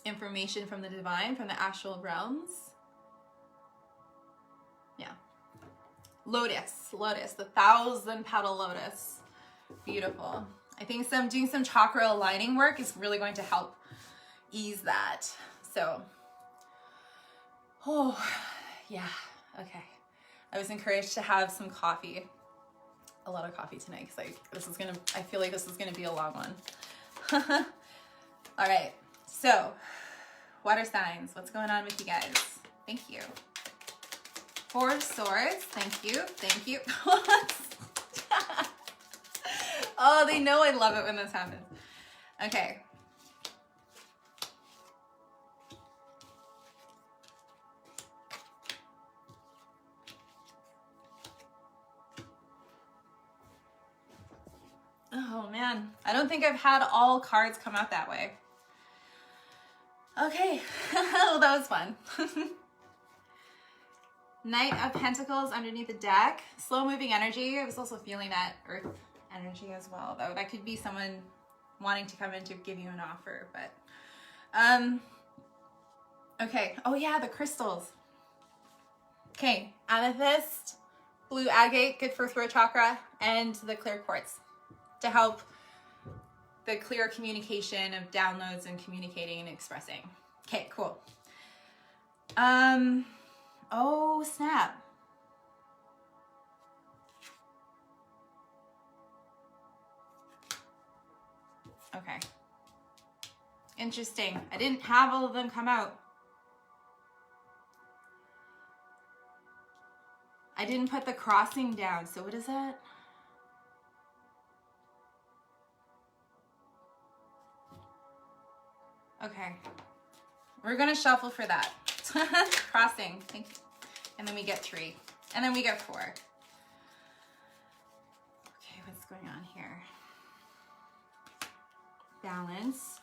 information from the divine, from the astral realms. Yeah. Lotus, the 1,000-petal lotus. Beautiful. I think doing some chakra aligning work is really going to help ease that. So, oh, yeah, okay. I was encouraged to have some coffee, a lot of coffee tonight, because I feel like this is gonna be a long one. All right, so water signs, what's going on with you guys? Thank you. Four of Swords, thank you. Oh, they know I love it when this happens. Okay. Oh man, I don't think I've had all cards come out that way. Okay, well that was fun. Knight of Pentacles underneath the deck. Slow moving energy. I was also feeling that earth energy as well, though. That could be someone wanting to come in to give you an offer, but okay. Oh yeah, the crystals. Okay, amethyst, blue agate, good for throat chakra, and the clear quartz to help the clear communication of downloads and communicating and expressing. Okay, cool. Oh snap. Okay. Interesting. I didn't have all of them come out. I didn't put the crossing down. So what is that? Okay. We're going to shuffle for that. Crossing. Thank you. And then we get 3. And then we get 4. Okay, what's going on here? Balance.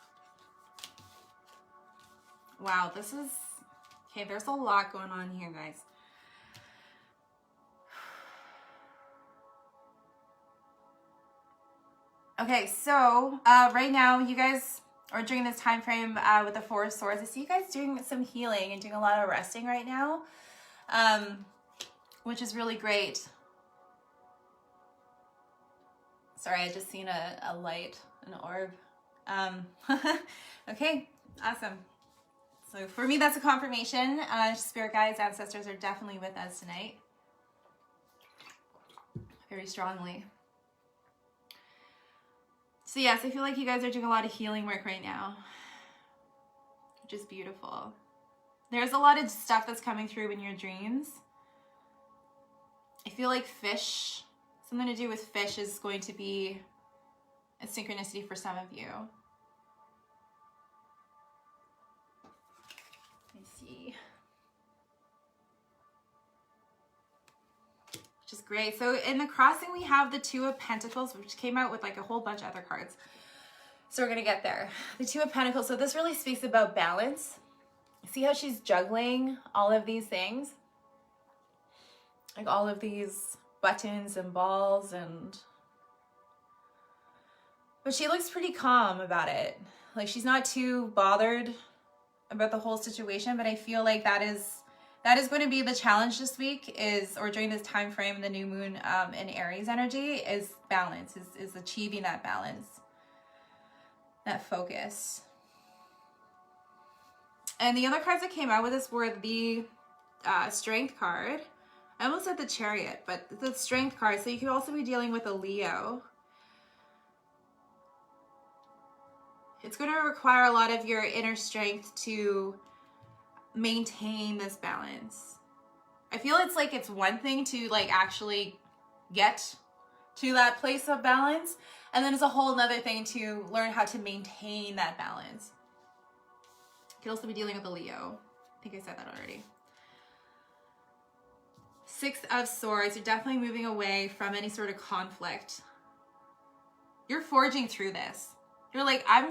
Wow, this is... Okay, there's a lot going on here, guys. Okay, so right now, you guys... or during this time frame with the Four of Swords, I see you guys doing some healing and doing a lot of resting right now, which is really great. Sorry, I just seen a light, an orb. Okay, awesome. So for me, that's a confirmation. Spirit guides, ancestors are definitely with us tonight. Very strongly. So yes, I feel like you guys are doing a lot of healing work right now, which is beautiful. There's a lot of stuff that's coming through in your dreams. I feel like fish, something to do with fish is going to be a synchronicity for some of you. Let me see. Which is great. So in the crossing, we have the Two of Pentacles, which came out with like a whole bunch of other cards. So we're going to get there. The Two of Pentacles. So this really speaks about balance. See how she's juggling all of these things? Like all of these, buttons and balls, but she looks pretty calm about it. Like she's not too bothered about the whole situation, but I feel like that is going to be the challenge this week, or during this time frame, the new moon in Aries energy, is balance, is achieving that balance, that focus. And the other cards that came out with this were the Strength card. I almost said the Chariot, but the Strength card. So you could also be dealing with a Leo. It's going to require a lot of your inner strength to maintain this balance. I feel it's like it's one thing to like actually get to that place of balance, and then it's a whole nother thing to learn how to maintain that balance. You could also be dealing with a Leo. I think I said that already. Six of Swords. You're definitely moving away from any sort of conflict. You're forging through this. You're like, I've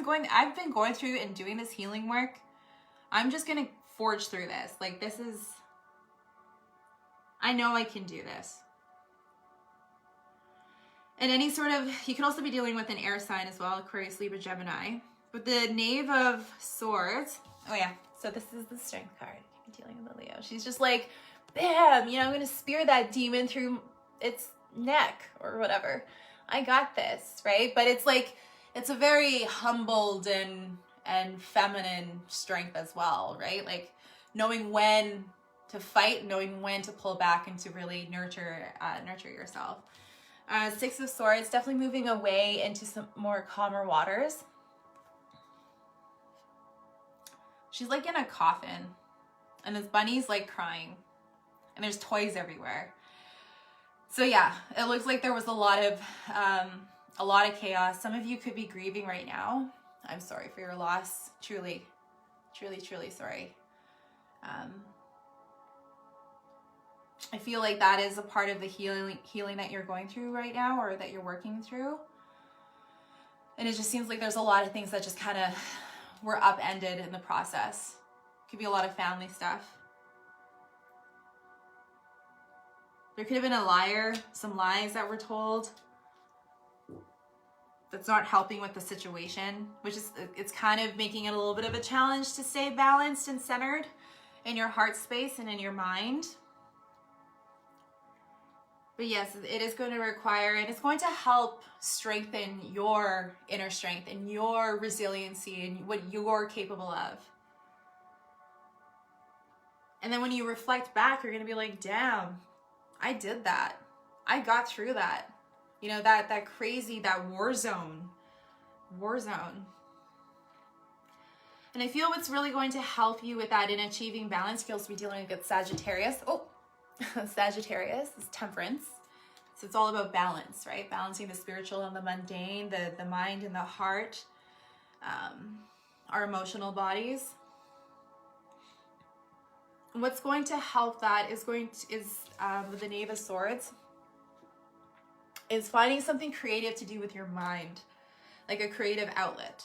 been going through and doing this healing work. I'm just going to forge through this. Like, this is, I know I can do this. And any sort of, you can also be dealing with an air sign as well, Aquarius, Libra, Gemini. With the Knave of Swords, oh yeah, so this is the Strength card. You can be dealing with a Leo. She's just like, bam, you know, I'm going to spear that demon through its neck or whatever. I got this, right? But it's like, it's a very humbled and feminine strength as well, right? Like knowing when to fight, knowing when to pull back and to really nurture yourself. Six of Swords, definitely moving away into some more calmer waters. She's like in a coffin, and this bunny's like crying, and there's toys everywhere. So yeah, it looks like there was a lot of chaos. Some of you could be grieving right now. I'm sorry for your loss. Truly, truly, truly sorry. I feel like that is a part of the healing that you're going through right now, or that you're working through. And it just seems like there's a lot of things that just kind of were upended in the process. Could be a lot of family stuff. There could have been a liar, some lies that were told. That's not helping with the situation, which is, it's kind of making it a little bit of a challenge to stay balanced and centered in your heart space and in your mind. But yes, it is going to require, and it's going to help strengthen your inner strength and your resiliency and what you're capable of. And then when you reflect back, you're going to be like, damn, I did that. I got through that. You know, that crazy, that war zone. And I feel what's really going to help you with that in achieving balance, you'll also be dealing with Sagittarius. Oh, Sagittarius is Temperance. So it's all about balance, right? Balancing the spiritual and the mundane, the mind and the heart, our emotional bodies. What's going to help that is with the Knave of Swords, is finding something creative to do with your mind, like a creative outlet.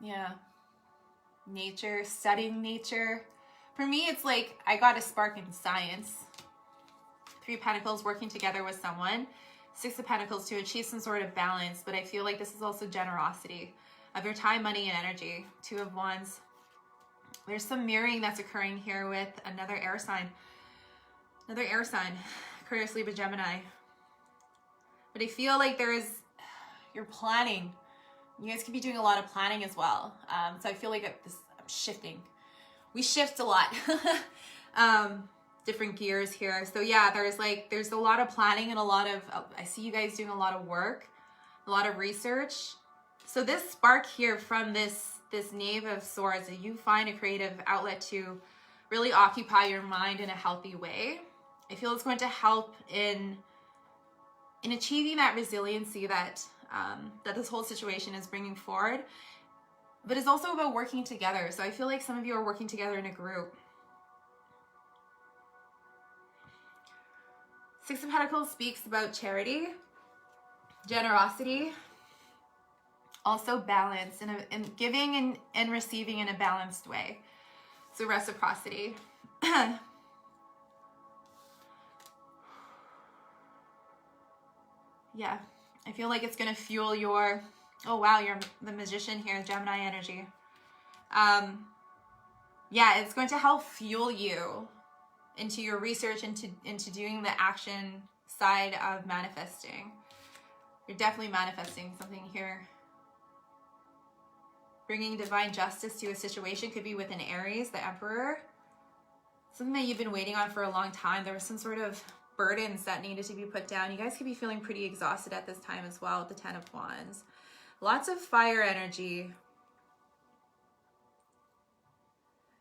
Yeah. Nature, studying nature. For me, it's like I got a spark in science. Three of Pentacles, working together with someone. Six of Pentacles, to achieve some sort of balance, but I feel like this is also generosity of your time, money, and energy. Two of Wands. There's some mirroring that's occurring here with another air sign. Another air sign. Aquarius, Libra, Gemini. But I feel like you're planning. You guys could be doing a lot of planning as well. So I feel like I'm shifting. We shift a lot. Different gears here. So yeah, there's a lot of planning and a lot of, I see you guys doing a lot of work, a lot of research. So this spark here from this Knave of Swords, that you find a creative outlet to really occupy your mind in a healthy way. I feel it's going to help in achieving that resiliency that this whole situation is bringing forward. But it's also about working together. So I feel like some of you are working together in a group. Six of Pentacles speaks about charity, generosity. Also balance and giving and receiving in a balanced way. So reciprocity. Yeah, I feel like it's going to fuel your, oh wow, you're the magician here, Gemini energy. Yeah, it's going to help fuel you into your research, into doing the action side of manifesting. You're definitely manifesting something here. Bringing divine justice to a situation could be with an Aries, the Emperor. Something that you've been waiting on for a long time. There was some sort of burdens that needed to be put down. You guys could be feeling pretty exhausted at this time as well with the Ten of Wands. Lots of fire energy.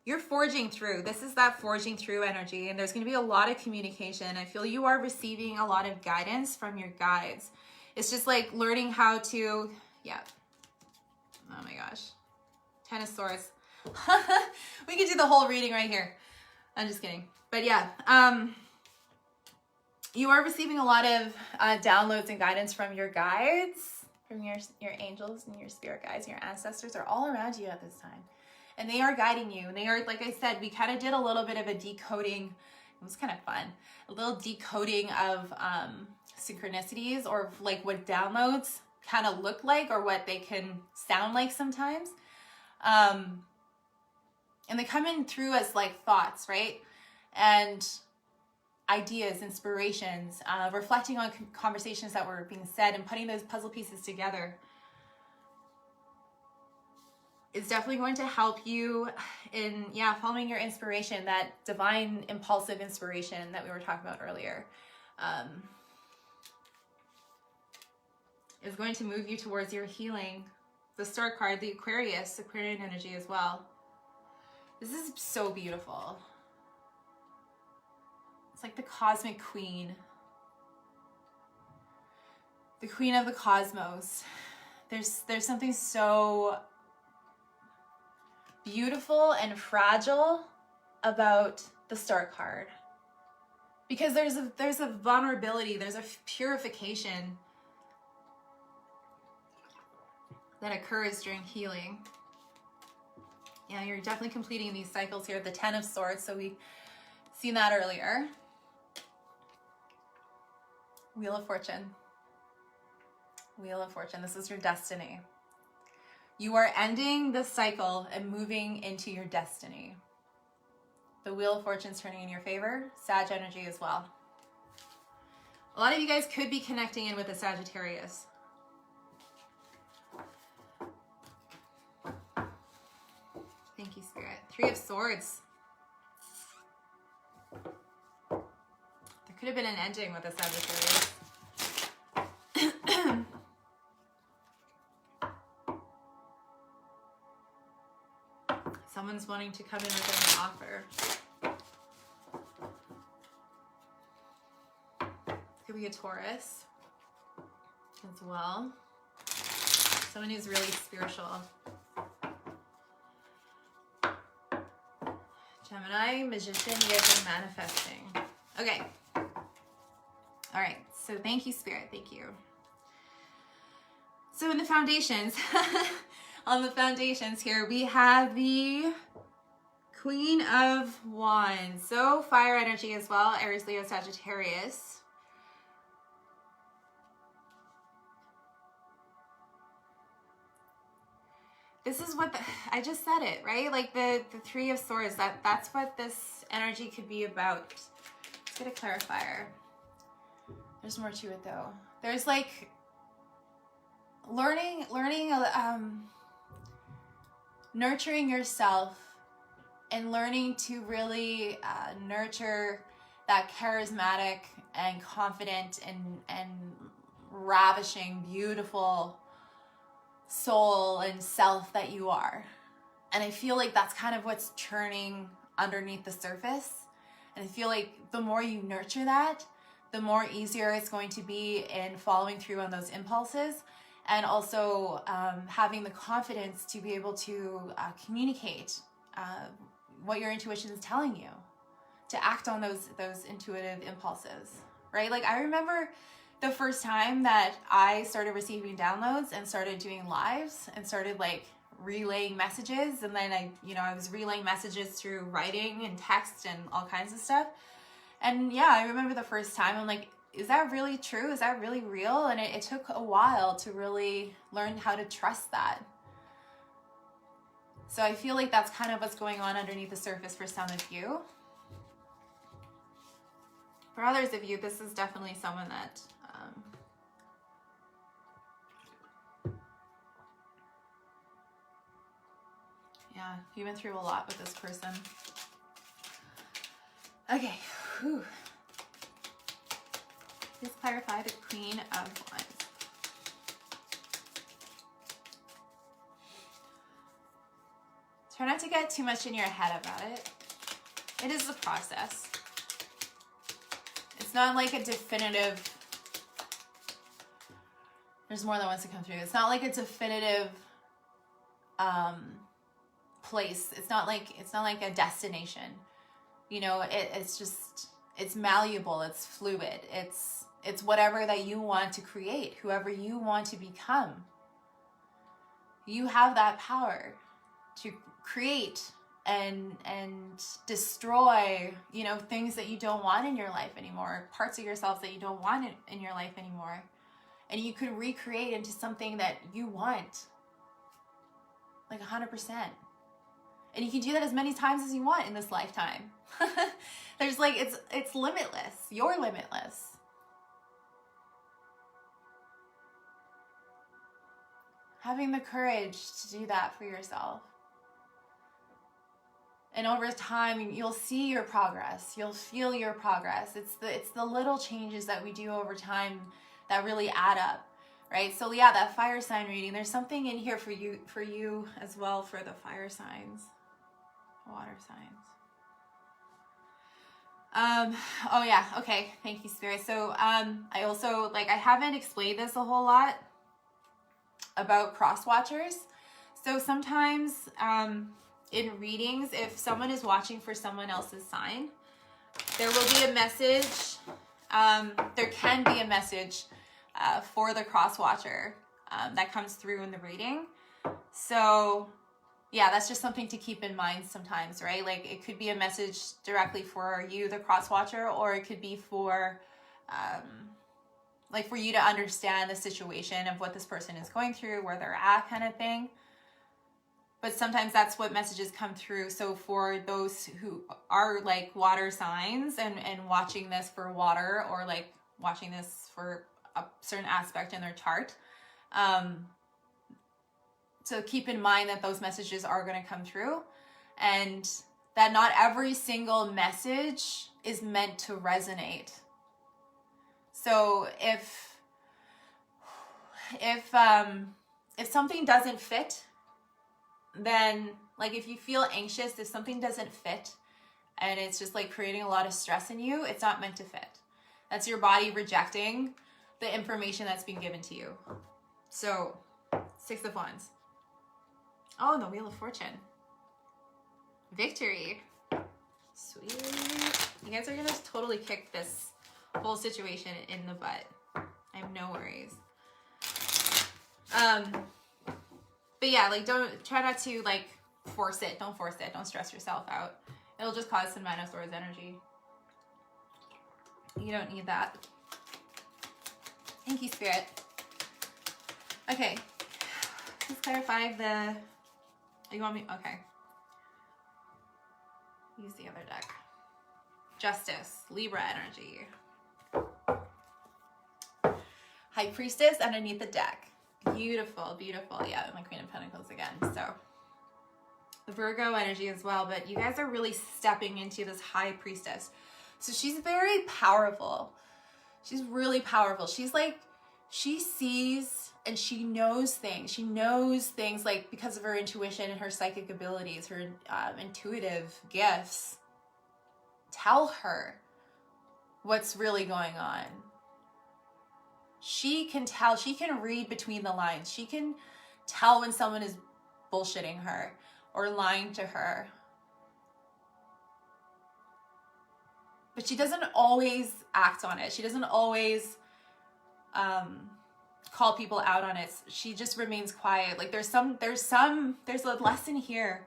You're forging through. This is that forging through energy, and there's going to be a lot of communication. I feel you are receiving a lot of guidance from your guides. It's just like learning how to, yeah. Oh my gosh. Ten of Swords. We could do the whole reading right here. I'm just kidding. But yeah, you are receiving a lot of downloads and guidance from your guides, from your angels and your spirit guides, and your ancestors are all around you at this time. And they are guiding you. And they are, like I said, we kind of did a little bit of a decoding. It was kind of fun. A little decoding of synchronicities, or like what downloads kind of look like, or what they can sound like sometimes. And they come in through as like thoughts, right? And ideas, inspirations, reflecting on conversations that were being said and putting those puzzle pieces together. It's definitely going to help you in, yeah, following your inspiration, that divine impulsive inspiration that we were talking about earlier. Is going to move you towards your healing. The Star card, the Aquarian energy as well. This is so beautiful. It's like the cosmic queen. The queen of the cosmos. There's something so beautiful and fragile about the Star card. Because there's a vulnerability, there's a purification that occurs during healing. Yeah, you're definitely completing these cycles here. The Ten of Swords, so we've seen that earlier. Wheel of Fortune. Wheel of Fortune, this is your destiny. You are ending the cycle and moving into your destiny. The Wheel of Fortune's turning in your favor. Sag energy as well. A lot of you guys could be connecting in with a Sagittarius. Thank you, Spirit. Three of Swords. There could have been an ending with a Sagittarius. Someone's wanting to come in with an offer. Could be a Taurus as well. Someone who's really spiritual. Gemini, magician, you guys are manifesting. Okay. All right. So thank you, Spirit. Thank you. So in the foundations, on the foundations here, we have the Queen of Wands. So fire energy as well. Aries, Leo, Sagittarius. This is what I just said it, right? Like the Three of Swords, that's what this energy could be about. Let's get a clarifier. There's more to it though. There's like learning, nurturing yourself and learning to really nurture that charismatic and confident and ravishing, beautiful soul and self that you are. And I feel like that's kind of what's churning underneath the surface. And I feel like the more you nurture that, the more easier it's going to be in following through on those impulses, and also having the confidence to be able to communicate what your intuition is telling you, to act on those intuitive impulses, right? Like I remember the first time that I started receiving downloads and started doing lives and started like relaying messages, and then I was relaying messages through writing and text and all kinds of stuff. And yeah, I remember the first time I'm like, is that really true? Is that really real? And it took a while to really learn how to trust that. So I feel like that's kind of what's going on underneath the surface for some of you. For others of you, this is definitely someone that yeah, you've been through a lot with this person. Okay. Whew. Please clarify the Queen of Wands. Try not to get too much in your head about it. It is a process. It's not like a definitive, there's more than wants to come through. It's not like a definitive place. It's not like a destination. You know, it's just, it's malleable, it's fluid, it's whatever that you want to create, whoever you want to become. You have that power to create and destroy, you know, things that you don't want in your life anymore, parts of yourself that you don't want in your life anymore. And you could recreate into something that you want, like 100%. And you can do that as many times as you want in this lifetime. There's like, it's limitless. You're limitless. Having the courage to do that for yourself. And over time, you'll see your progress. You'll feel your progress. It's the little changes that we do over time that really add up, right? So yeah, that fire sign reading, there's something in here for you as well for the fire signs, water signs. Oh yeah, okay, thank you, Spirit. So I also, like, I haven't explained this a whole lot about cross watchers. So sometimes in readings, if someone is watching for someone else's sign, there will be a message, there can be a message for the cross watcher that comes through in the reading. So yeah, that's just something to keep in mind sometimes, right? Like, it could be a message directly for you, the cross watcher, or it could be for like for you to understand the situation of what this person is going through, where they're at, kind of thing. But sometimes that's what messages come through. So for those who are like water signs and watching this for water, or like watching this for a certain aspect in their chart, so keep in mind that those messages are going to come through, and that not every single message is meant to resonate. So if something doesn't fit, then, like, if you feel anxious, if something doesn't fit and it's just like creating a lot of stress in you, it's not meant to fit. That's your body rejecting the information that's been given to you. So 6 of Wands. Oh, the Wheel of Fortune. Victory. Sweet. You guys are gonna totally kick this whole situation in the butt. I have no worries. But yeah, like, try not to like force it. Don't force it. Don't stress yourself out. It'll just cause some 9 of Swords energy. You don't need that. Thank you, Spirit. Okay. Please clarify the... You want me... Okay. Use the other deck. Justice. Libra energy. High Priestess underneath the deck. Beautiful, beautiful. Yeah, and the Queen of Pentacles again. So the Virgo energy as well, but you guys are really stepping into this High Priestess. So she's very powerful. She's really powerful. She's like, she sees and she knows things. She knows things, like, because of her intuition and her psychic abilities, her intuitive gifts tell her what's really going on. She can tell, she can read between the lines. She can tell when someone is bullshitting her or lying to her. But she doesn't always act on it. She doesn't always call people out on it. She just remains quiet. Like there's a lesson here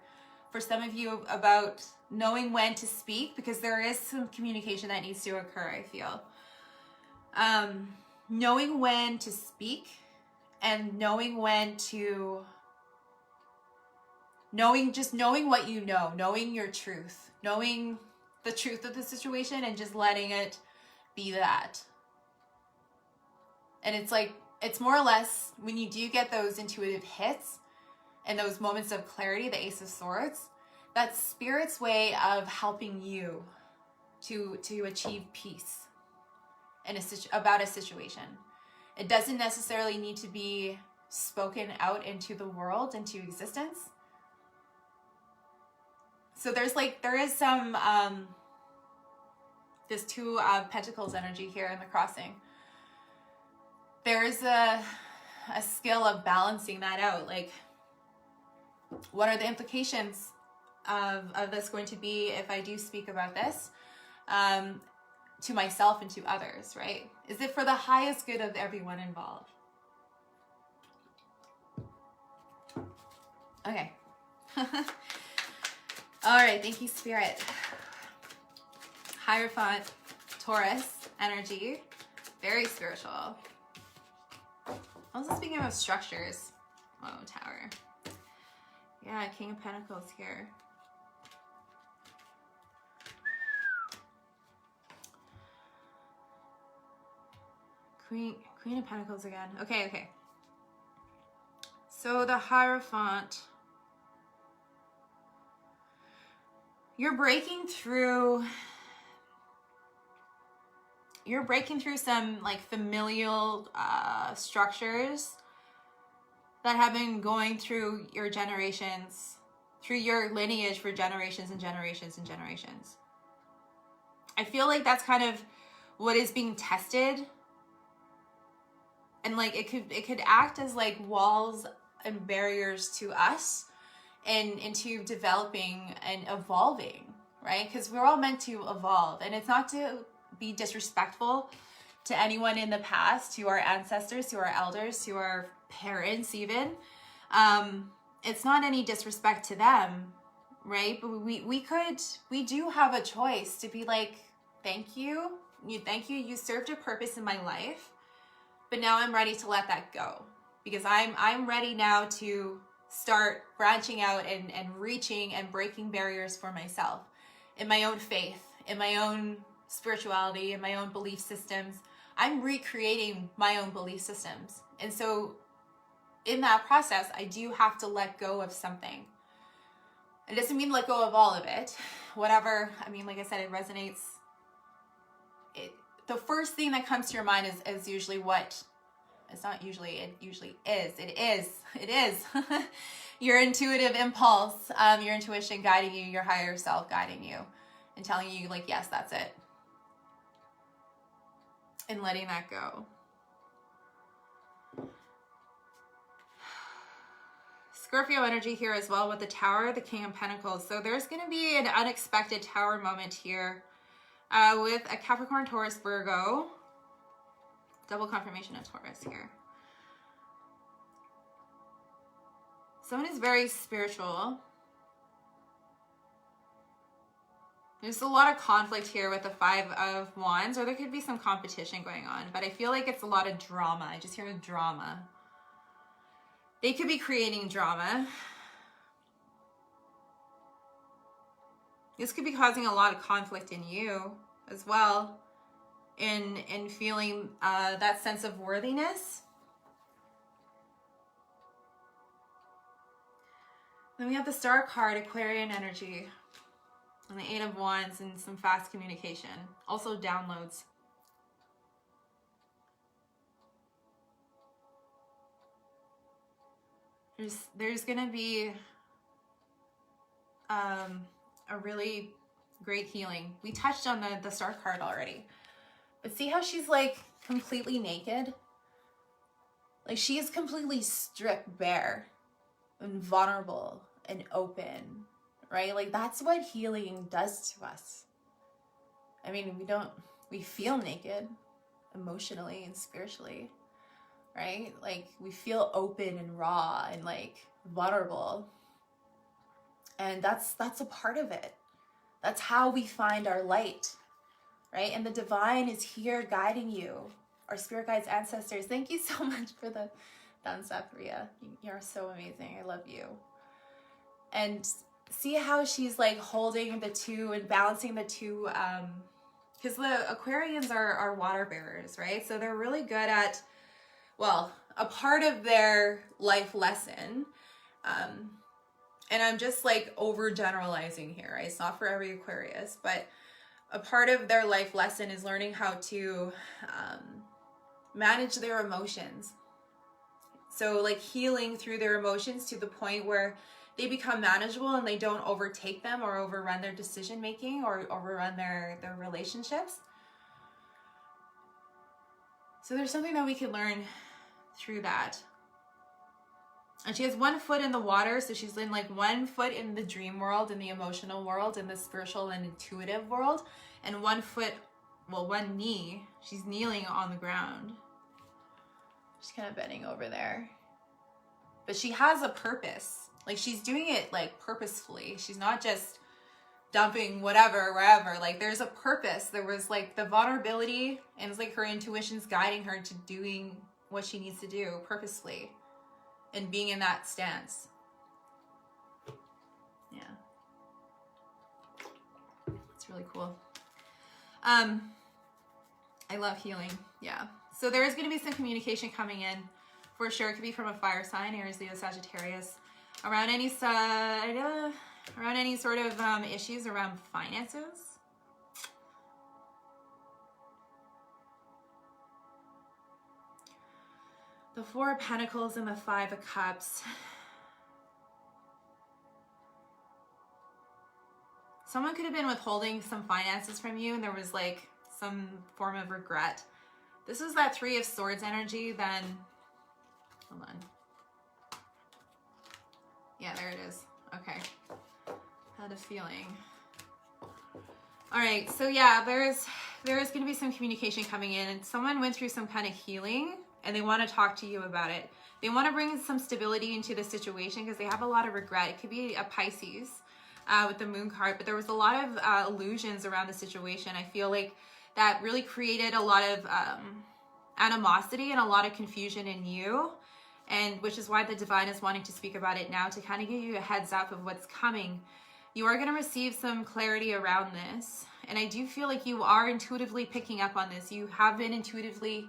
for some of you about knowing when to speak, because there is some communication that needs to occur, I feel. Knowing when to speak and knowing when to, knowing what you know, knowing your truth, knowing the truth of the situation and just letting it be that. And it's like, it's more or less when you do get those intuitive hits and those moments of clarity, the Ace of Swords, that's Spirit's way of helping you to achieve peace about a situation. It doesn't necessarily need to be spoken out into the world, into existence. So there is some, this Two of Pentacles energy here in the crossing. There's a skill of balancing that out. Like, what are the implications of this going to be if I do speak about this to myself and to others, right? Is it for the highest good of everyone involved? Okay. All right, thank you, Spirit. Hierophant, Taurus energy, very spiritual. Also speaking of structures, whoa, Tower. Yeah, King of Pentacles here. Queen of Pentacles again. Okay. So the Hierophant, you're breaking through some like familial structures that have been going through your generations, through your lineage for generations and generations and generations. I feel like that's kind of what is being tested. And like it could act as like walls and barriers to us and into developing and evolving, right? Because we're all meant to evolve, and it's not to be disrespectful to anyone in the past, to our ancestors, to our elders, to our parents even. It's not any disrespect to them, right? But we do have a choice to be like, thank you, you served a purpose in my life, but now I'm ready to let that go, because I'm ready now to start branching out and reaching and breaking barriers for myself in my own faith, in my own spirituality, in my own belief systems. I'm recreating my own belief systems. And so in that process, I do have to let go of something. It doesn't mean let go of all of it. Whatever, I mean, like I said, it resonates. The first thing that comes to your mind is usually what, it's not usually, it usually is. It is. Your intuitive impulse, your intuition guiding you, your higher self guiding you and telling you like, yes, that's it. And letting that go. Scorpio energy here as well with the Tower, the King of Pentacles. So there's going to be an unexpected Tower moment here with a Capricorn, Taurus, Virgo. Double confirmation of Taurus here. Someone is very spiritual. There's a lot of conflict here with the Five of Wands, or there could be some competition going on, but I feel like it's a lot of drama. I just hear drama. They could be creating drama. This could be causing a lot of conflict in you as well, in feeling that sense of worthiness. Then we have the Star card, Aquarian energy. And the Eight of Wands and some fast communication. Also downloads. There's going to be a really great healing. We touched on the Star card already. But see how she's like completely naked? Like she is completely stripped bare and vulnerable and open. Right? Like that's what healing does to us. I mean, we feel naked emotionally and spiritually, right? Like we feel open and raw and like vulnerable. And that's a part of it. That's how we find our light, right? And the divine is here guiding you. Our spirit guides, ancestors. Thank you so much for the thumbs up, Ria. You're so amazing. I love you. And see how she's like holding the two and balancing the two, because the Aquarians are water bearers, right? So they're really good at, well, a part of their life lesson, and I'm just like overgeneralizing here, right? It's not for every Aquarius, but a part of their life lesson is learning how to manage their emotions. So like healing through their emotions to the point where they become manageable and they don't overtake them or overrun their decision making or overrun their relationships. So there's something that we can learn through that. And she has 1 foot in the water, so she's in like 1 foot in the dream world, in the emotional world, in the spiritual and intuitive world, and 1 foot, well, 1 knee, she's kneeling on the ground. She's kind of bending over there. But she has a purpose. Like she's doing it like purposefully. She's not just dumping whatever, wherever. Like there's a purpose. There was like the vulnerability, and it's like her intuition's guiding her to doing what she needs to do purposefully and being in that stance. Yeah. It's really cool. I love healing. Yeah. So there is going to be some communication coming in for sure. It could be from a fire sign, Aries, Leo, Sagittarius, around any side, around any sort of issues around finances. The 4 of Pentacles and the 5 of Cups. Someone could have been withholding some finances from you and there was like some form of regret. This is that 3 of Swords energy, then, hold on. Yeah, there it is. Okay. Had a feeling. All right, so yeah, there is going to be some communication coming in, and someone went through some kind of healing and they want to talk to you about it. They want to bring some stability into the situation because they have a lot of regret. It could be a Pisces with the Moon card, but there was a lot of illusions around the situation. I feel like that really created a lot of animosity and a lot of confusion in you, and which is why the divine is wanting to speak about it now to kind of give you a heads up of what's coming. You are going to receive some clarity around this, and I do feel like you are intuitively picking up on this. You have been intuitively,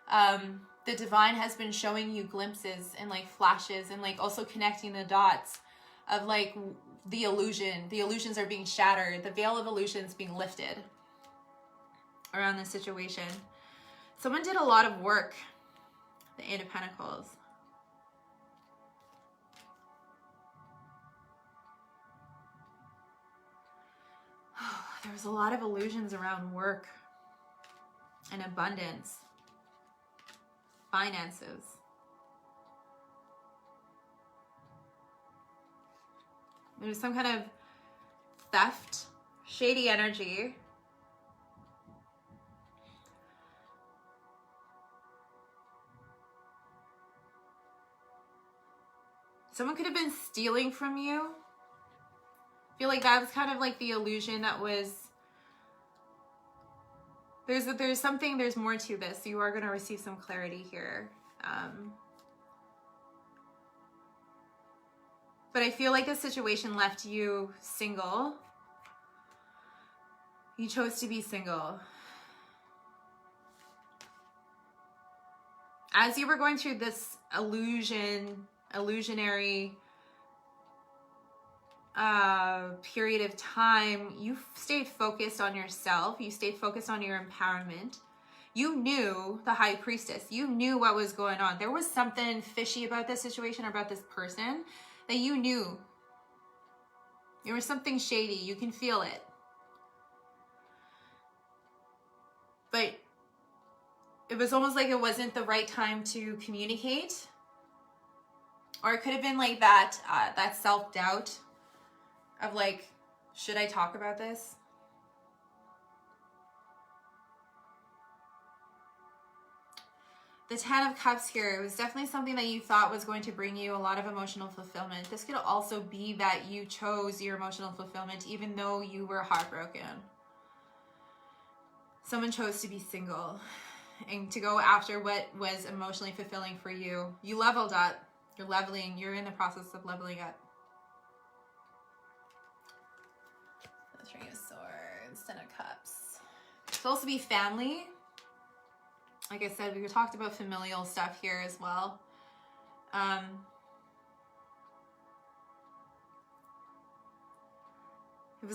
the divine has been showing you glimpses and like flashes and like also connecting the dots of like the illusions are being shattered, the veil of illusions being lifted around this situation. Someone did a lot of work, the 8 of Pentacles. There was a lot of illusions around work and abundance, finances. There's some kind of theft, shady energy. Someone could have been stealing from you. I feel like that was kind of like the illusion that was. There's something, there's more to this. You are going to receive some clarity here. But I feel like this situation left you single. You chose to be single. As you were going through this illusionary period of time, you stayed focused on yourself. You stayed focused on your empowerment. You knew the High Priestess. You knew what was going on. There was something fishy about this situation or about this person that you knew. There was something shady. You can feel it. But it was almost like it wasn't the right time to communicate. Or it could have been like that, that self-doubt of like, should I talk about this? The Ten of Cups here, it was definitely something that you thought was going to bring you a lot of emotional fulfillment. This could also be that you chose your emotional fulfillment even though you were heartbroken. Someone chose to be single and to go after what was emotionally fulfilling for you. You leveled up. You're leveling. You're in the process of leveling up. The Three of Swords, Ten of Cups. It's supposed to be family. Like I said, we talked about familial stuff here as well.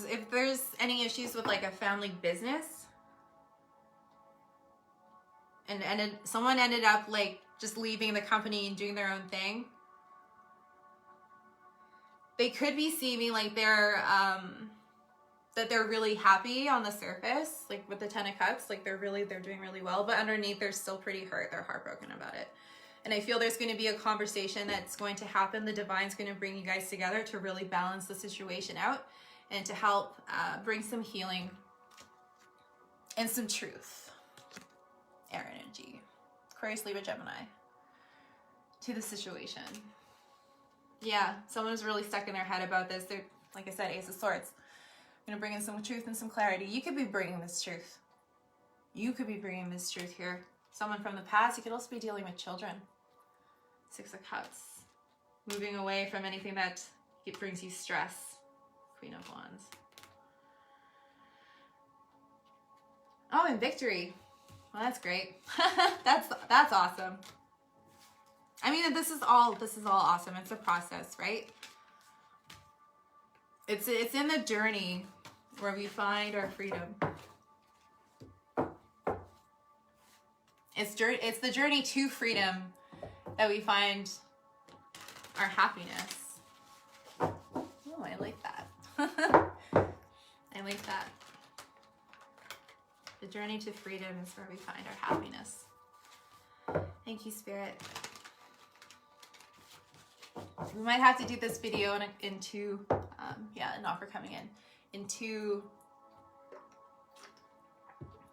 If there's any issues with like a family business, and someone ended up like just leaving the company and doing their own thing, they could be seeming like they're that they're really happy on the surface, like with the Ten of Cups, like they're doing really well, but underneath they're still pretty hurt. They're heartbroken about it. And I feel there's going to be a conversation that's going to happen. The Divine's going to bring you guys together to really balance the situation out and to help bring some healing and some truth. Air energy. Aquarius, Libra, Gemini. To the situation. Yeah, someone's really stuck in their head about this. They're, like I said, Ace of Swords. I'm going to bring in some truth and some clarity. You could be bringing this truth. You could be bringing this truth here. Someone from the past. You could also be dealing with children. Six of Cups. Moving away from anything that brings you stress. Queen of Wands. Oh, and victory. Well, that's great. that's awesome. I mean, this is all awesome. It's a process, right? It's in the journey where we find our freedom. It's the journey to freedom that we find our happiness. Oh, I like that. I like that. The journey to freedom is where we find our happiness. Thank you, Spirit. We might have to do this video in two, an offer coming in two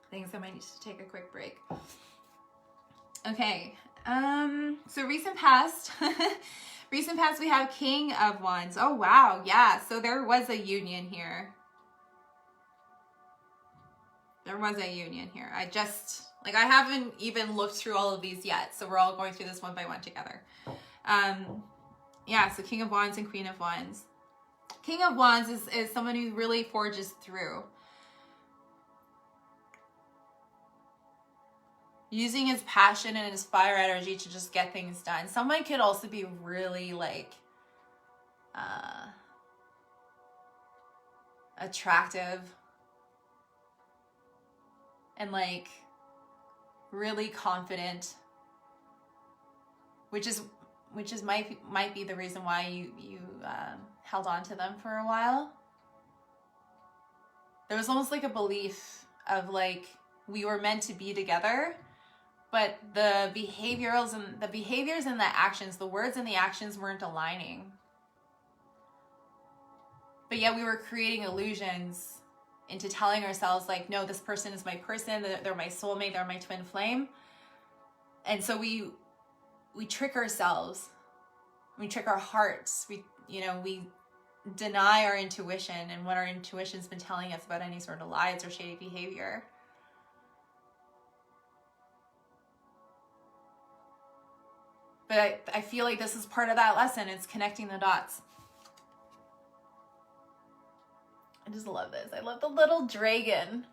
things. I might need to take a quick break. Okay, so recent past, we have King of Wands. Oh, wow, yeah, so there was a union here. There was a union here. I haven't even looked through all of these yet, so we're all going through this one by one together. Yeah, so King of Wands and Queen of Wands. King of Wands is someone who really forges through. Using his passion and his fire energy to just get things done. Someone could also be really like attractive and like really confident, which might be the reason why you held on to them for a while. There was almost like a belief of like we were meant to be together, but the behaviors and the actions, the words and the actions weren't aligning. But yet we were creating illusions into telling ourselves like, no, this person is my person, they're my soulmate, they're my twin flame. And so we trick ourselves, we trick our hearts, we deny our intuition and what our intuition's been telling us about any sort of lies or shady behavior. But I feel like this is part of that lesson. It's connecting the dots. I just love this. I love the little dragon.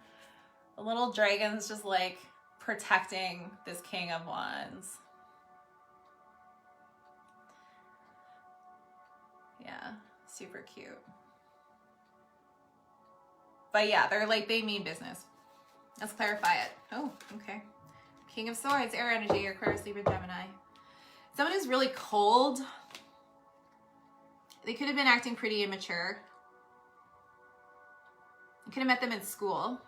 The little dragon's just like protecting this King of Wands. Yeah, super cute. But yeah, they mean business. Let's clarify it. Oh, okay. King of Swords, air energy, Aquarius, Libra, Gemini. Someone who's really cold. They could have been acting pretty immature. You could have met them in school.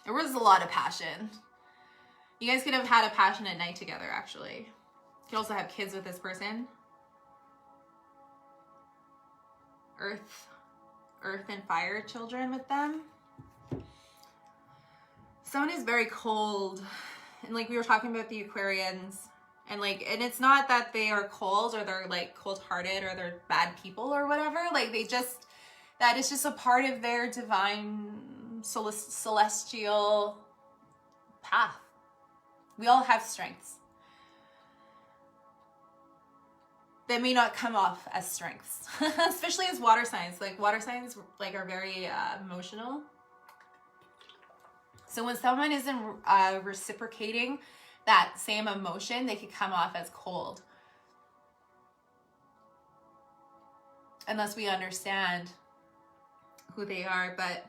There was a lot of passion. You guys could have had a passionate night together, actually. You could also have kids with this person. Earth and fire children with them. Someone who's very cold and like we were talking about the Aquarians, and it's not that they are cold or they're like cold-hearted or they're bad people or whatever. Like that is just a part of their divine celestial path. We all have strengths that may not come off as strengths, especially as water signs. Like water signs are very emotional. So when someone isn't reciprocating that same emotion, they could come off as cold. Unless we understand who they are, but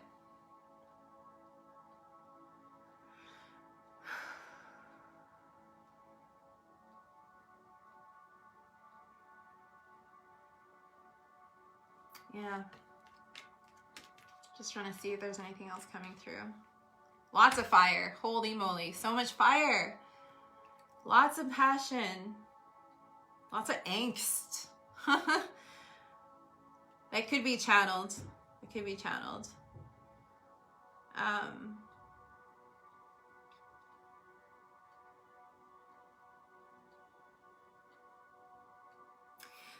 yeah. Just trying to see if there's anything else coming through. Lots of fire. Holy moly. So much fire. Lots of passion. Lots of angst. That could be channeled. It could be channeled.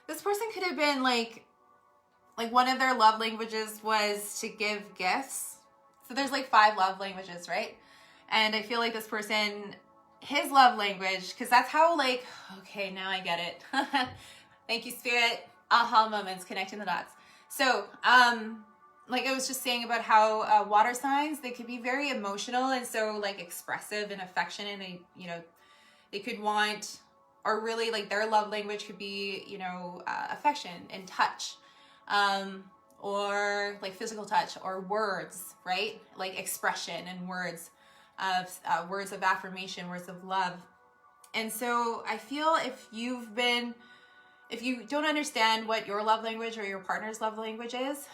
This person could have been like one of their love languages was to give gifts. So there's like 5 love languages, right? And I feel like this person, his love language, because that's how okay, now I get it. Thank you, Spirit. Aha moments, connecting the dots. So, like I was just saying about how water signs, they could be very emotional and so expressive and affectionate, and they could want, or really their love language could be, affection and touch. Or physical touch or words, right? Expression and words of affirmation, words of love. And so I feel if you don't understand what your love language or your partner's love language is,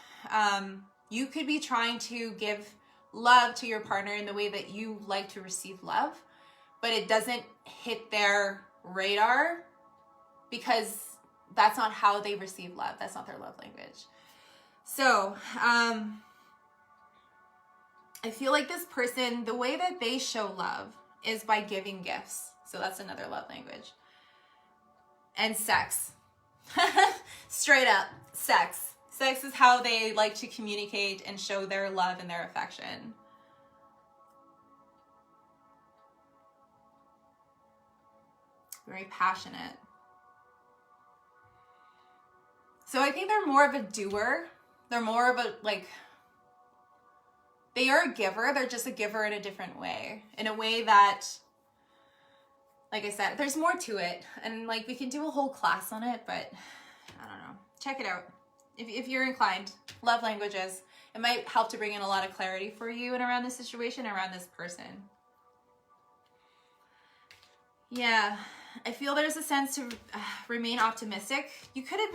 you could be trying to give love to your partner in the way that you like to receive love, but it doesn't hit their radar because that's not how they receive love. That's not their love language. So, I feel like this person, the way that they show love is by giving gifts. So that's another love language. And sex. Straight up, sex. Sex is how they like to communicate and show their love and their affection. Very passionate. So I think they're more of a doer. They're more of a, they are a giver. They're just a giver in a different way. In a way that, like I said, there's more to it. And we can do a whole class on it, but I don't know. Check it out. If you're inclined, love languages. It might help to bring in a lot of clarity for you and around this situation, around this person. Yeah, I feel there's a sense to remain optimistic. They could have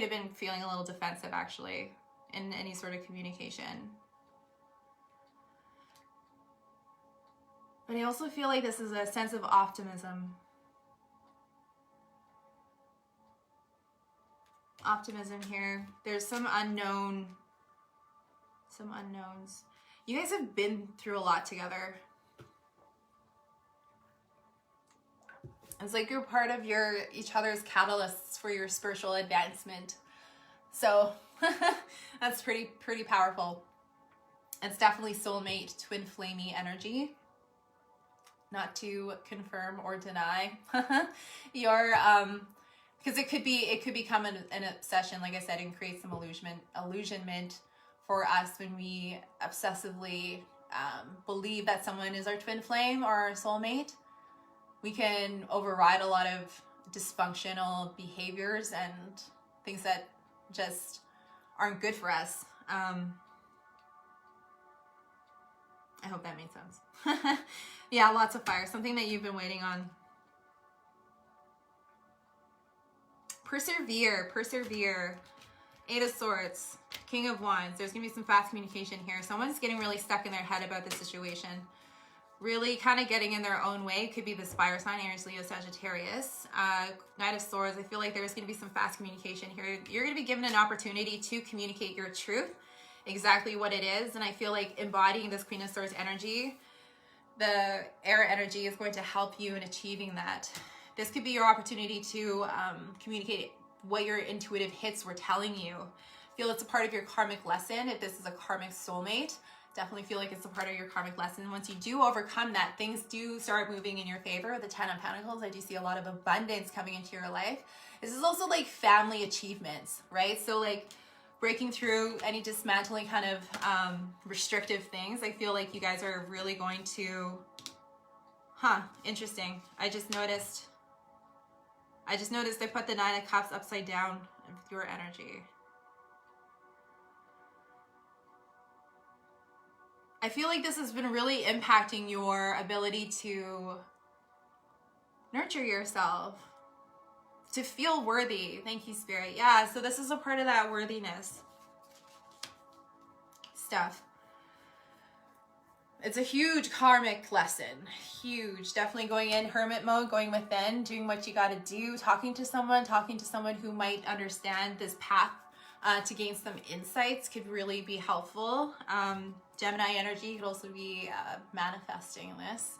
been feeling a little defensive, actually, in any sort of communication. But I also feel like this is a sense of optimism. Optimism here. There's some unknowns. You guys have been through a lot together. It's like you're part of each other's catalysts for your spiritual advancement. So that's pretty powerful. It's definitely soulmate, twin flamey energy. Not to confirm or deny your because it could become an obsession, like I said, and create some illusionment for us when we obsessively believe that someone is our twin flame or our soulmate. We can override a lot of dysfunctional behaviors and things that just aren't good for us. I hope that made sense. Yeah, lots of fire. Something that you've been waiting on. Persevere. 8 of Swords. King of Wands. There's going to be some fast communication here. Someone's getting really stuck in their head about this situation. Really kind of getting in their own way. Could be this fire sign, Aries, Leo, Sagittarius. Knight of Swords. I feel like there's going to be some fast communication here. You're going to be given an opportunity to communicate your truth, exactly what it is. And I feel like embodying this Queen of Swords energy, the air energy is going to help you in achieving that. This could be your opportunity to communicate what your intuitive hits were telling you. Feel it's a part of your karmic lesson. If this is a karmic soulmate, definitely feel like it's a part of your karmic lesson. Once you do overcome that, things do start moving in your favor. The 10 of Pentacles, I do see a lot of abundance coming into your life. This is also like family achievements, right? So like breaking through any dismantling kind of restrictive things. I feel like you guys are really going to, interesting. I just noticed they put the 9 of Cups upside down with your energy. I feel like this has been really impacting your ability to nurture yourself, to feel worthy. Thank you, Spirit. Yeah, so this is a part of that worthiness stuff. It's a huge karmic lesson. Huge. Definitely going in hermit mode, going within, doing what you got to do, talking to someone who might understand this path to gain some insights could really be helpful. Gemini energy could also be manifesting this.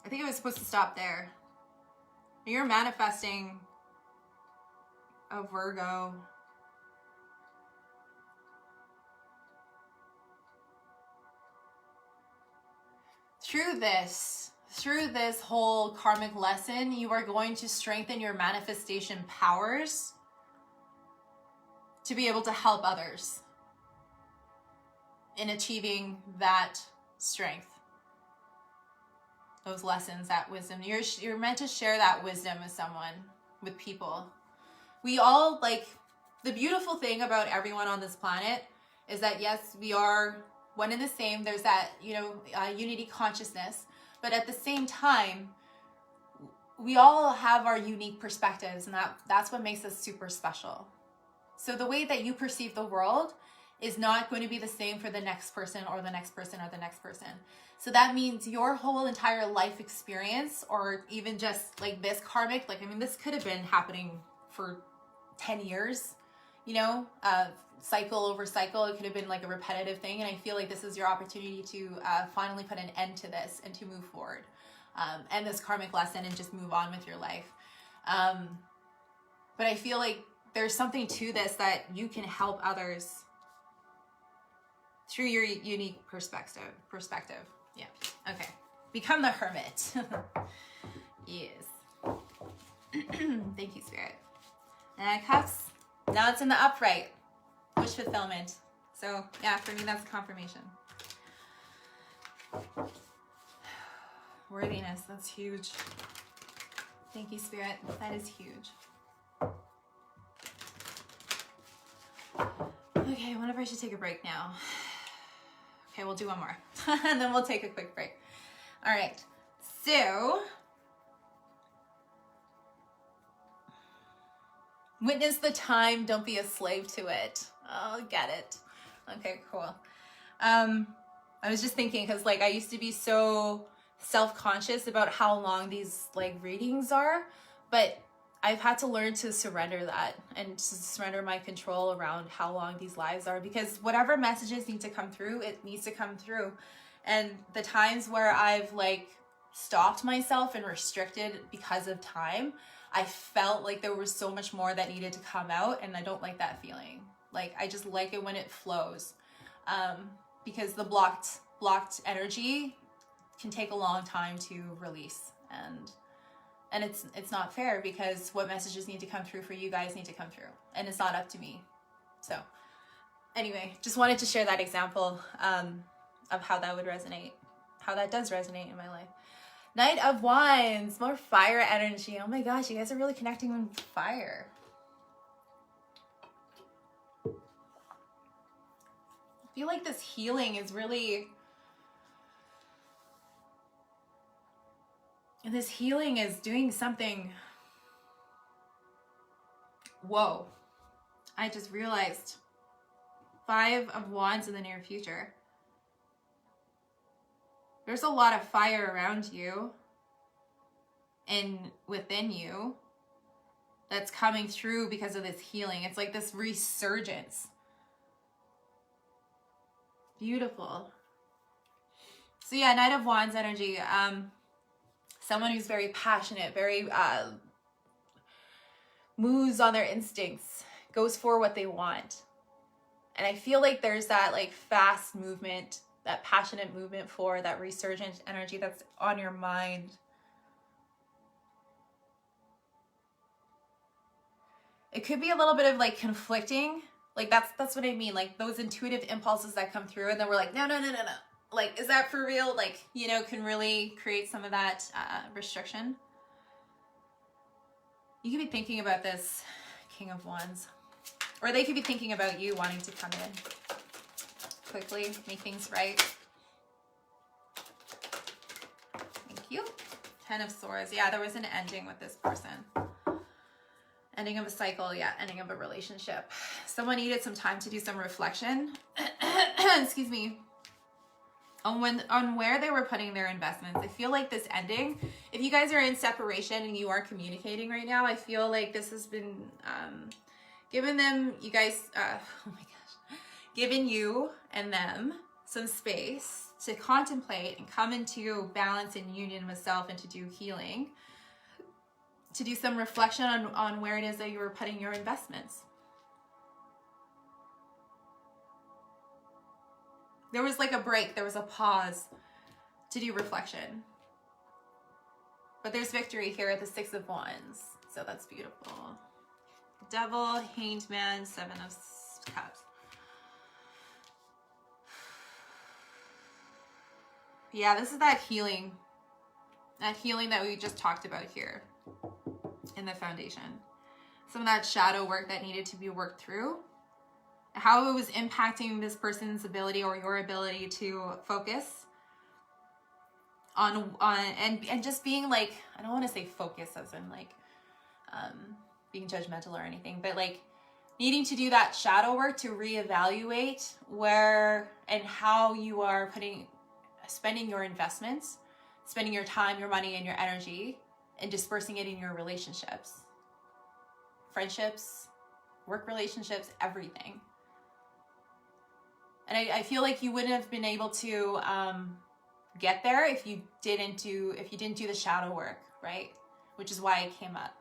I think I was supposed to stop there. You're manifesting a Virgo. Through this whole karmic lesson, you are going to strengthen your manifestation powers to be able to help others in achieving that strength, those lessons, that wisdom. You're meant to share that wisdom with someone, with people. We all, like, the beautiful thing about everyone on this planet is that, yes, we are one and the same. There's that, unity consciousness. But at the same time, we all have our unique perspectives, and that's what makes us super special. So the way that you perceive the world is not going to be the same for the next person or the next person or the next person. So that means your whole entire life experience, or even just like this karmic, this could have been happening for 10 years, cycle over cycle. It could have been like a repetitive thing. And I feel like this is your opportunity to finally put an end to this and to move forward. And this karmic lesson, and just move on with your life. But I feel like there's something to this that you can help others through your unique perspective. Yeah. Okay. Become the hermit. Yes. Thank you, Spirit. And Cups. Now it's in the upright. Wish fulfillment. So yeah, for me, that's confirmation. Worthiness. That's huge. Thank you, Spirit. That is huge. Okay, I wonder if I should take a break now. Okay, we'll do one more. And then we'll take a quick break. All right. So, witness the time. Don't be a slave to it. Oh, get it. Okay, cool. I was just thinking, because I used to be so self-conscious about how long these readings are, but I've had to learn to surrender that and to surrender my control around how long these lives are, because whatever messages need to come through, it needs to come through. And the times where I've stopped myself and restricted because of time, I felt like there was so much more that needed to come out, and I don't like that feeling. I just like it when it flows, because the blocked energy can take a long time to release, and it's not fair, because what messages need to come through for you guys need to come through, and it's not up to me. So anyway, just wanted to share that example of how that would resonate, how that does resonate in my life. Knight of Wands, more fire energy. Oh my gosh, you guys are really connecting with fire. I feel like this healing is really, this healing is doing something. Whoa. I just realized 5 of Wands in the near future. There's a lot of fire around you and within you that's coming through because of this healing. It's like this resurgence. Beautiful. So yeah, Knight of Wands energy. Someone who's very passionate, very moves on their instincts, goes for what they want. And I feel like there's that like fast movement, that passionate movement for that resurgent energy that's on your mind. It could be a little bit of like conflicting. Like that's what I mean. Like those intuitive impulses that come through and then we're like, no. Like, is that for real? Like, you know, can really create some of that restriction. You could be thinking about this King of Wands. Or they could be thinking about you wanting to come in quickly, make things right. Thank you. 10 of Swords. Yeah, there was an ending with this person. Ending of a cycle, yeah, ending of a relationship. Someone needed some time to do some reflection. Excuse me. On where they were putting their investments. I feel like this ending, if you guys are in separation and you aren't communicating right now, I feel like this has been given them, you guys, oh my gosh, given you and them some space to contemplate and come into balance and union with self and to do healing, to do some reflection on where it is that you were putting your investments. There was like a break, there was a pause to do reflection. But there's victory here at the 6 of Wands, so that's beautiful. Devil, Hanged Man, 7 of Cups. Yeah, this is that healing that we just talked about here in the foundation. Some of that shadow work that needed to be worked through. How it was impacting this person's ability or your ability to focus on and just being like, I don't want to say focus as in like being judgmental or anything, but like needing to do that shadow work to reevaluate where and how you are spending your investments, spending your time, your money, and your energy, and dispersing it in your relationships, friendships, work relationships, everything. And I feel like you wouldn't have been able to get there if you didn't do the shadow work, right? Which is why it came up,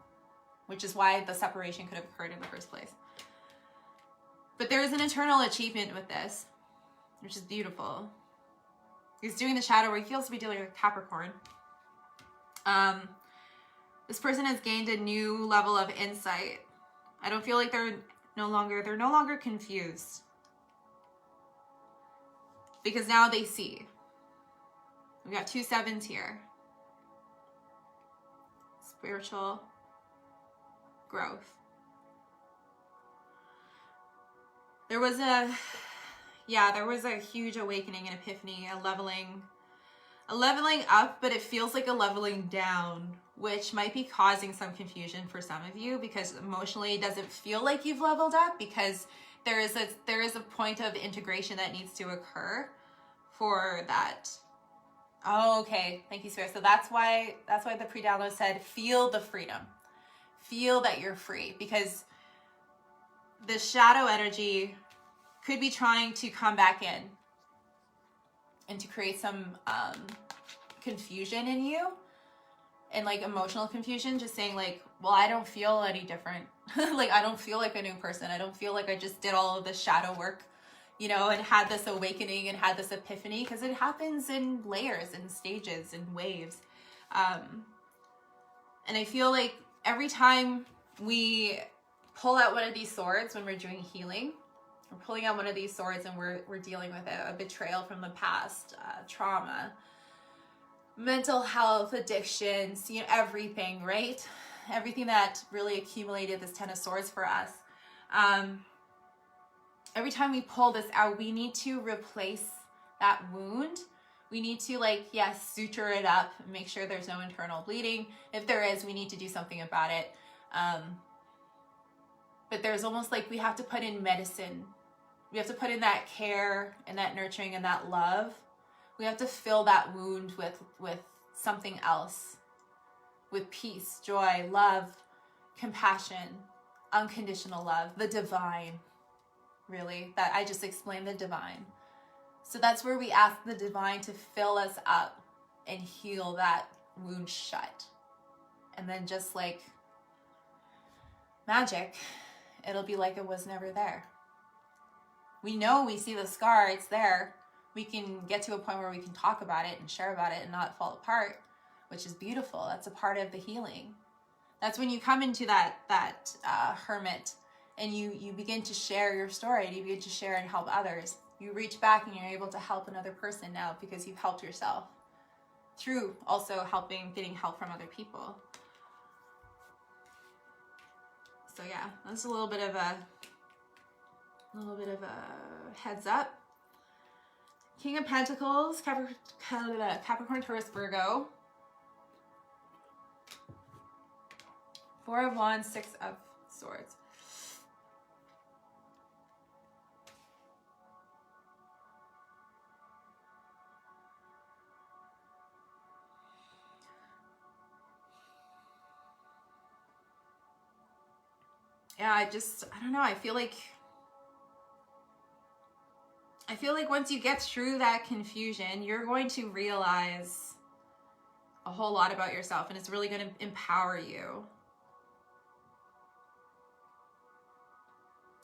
which is why the separation could have occurred in the first place. But there is an internal achievement with this, which is beautiful. He's doing the shadow work. He also be dealing with Capricorn. This person has gained a new level of insight. I don't feel like they're no longer confused. Because now they see. We got 2 sevens here. Spiritual growth. There was a huge awakening and epiphany, a leveling up, but it feels like a leveling down, which might be causing some confusion for some of you because emotionally it doesn't feel like you've leveled up because there is a point of integration that needs to occur for that. Oh, okay. Thank you, Spirit. So that's why the pre-download said, feel the freedom. Feel that you're free, because the shadow energy could be trying to come back in and to create some confusion in you and like emotional confusion, just saying like, well, I don't feel any different. Like, I don't feel like a new person. I don't feel like I just did all of this shadow work, you know, and had this awakening and had this epiphany, because it happens in layers and stages and waves. And I feel like every time we pull out one of these swords when we're doing healing, we're pulling out one of these swords and we're dealing with a betrayal from the past, trauma, mental health, addictions, you know, everything, right? Everything that really accumulated this 10 of Swords for us. Every time we pull this out, we need to replace that wound. We need to, like, yes, suture it up, make sure there's no internal bleeding. If there is, we need to do something about it. But there's almost like we have to put in medicine. We have to put in that care and that nurturing and that love. We have to fill that wound with something else. With peace, joy, love, compassion, unconditional love, the divine. Really, that I just explained, the divine. So that's where we ask the divine to fill us up and heal that wound shut. And then just like magic, it'll be like it was never there. We know we see the scar, it's there. We can get to a point where we can talk about it and share about it and not fall apart, which is beautiful. That's a part of the healing. That's when you come into that hermit and you begin to share your story, and you begin to share and help others. You reach back and you're able to help another person now because you've helped yourself through also getting help from other people. So yeah, that's a little bit of a heads up. King of Pentacles, Capricorn, Taurus, Virgo. Four of Wands, Six of Swords. Yeah, I don't know. I feel like once you get through that confusion, you're going to realize a whole lot about yourself, and it's really going to empower you.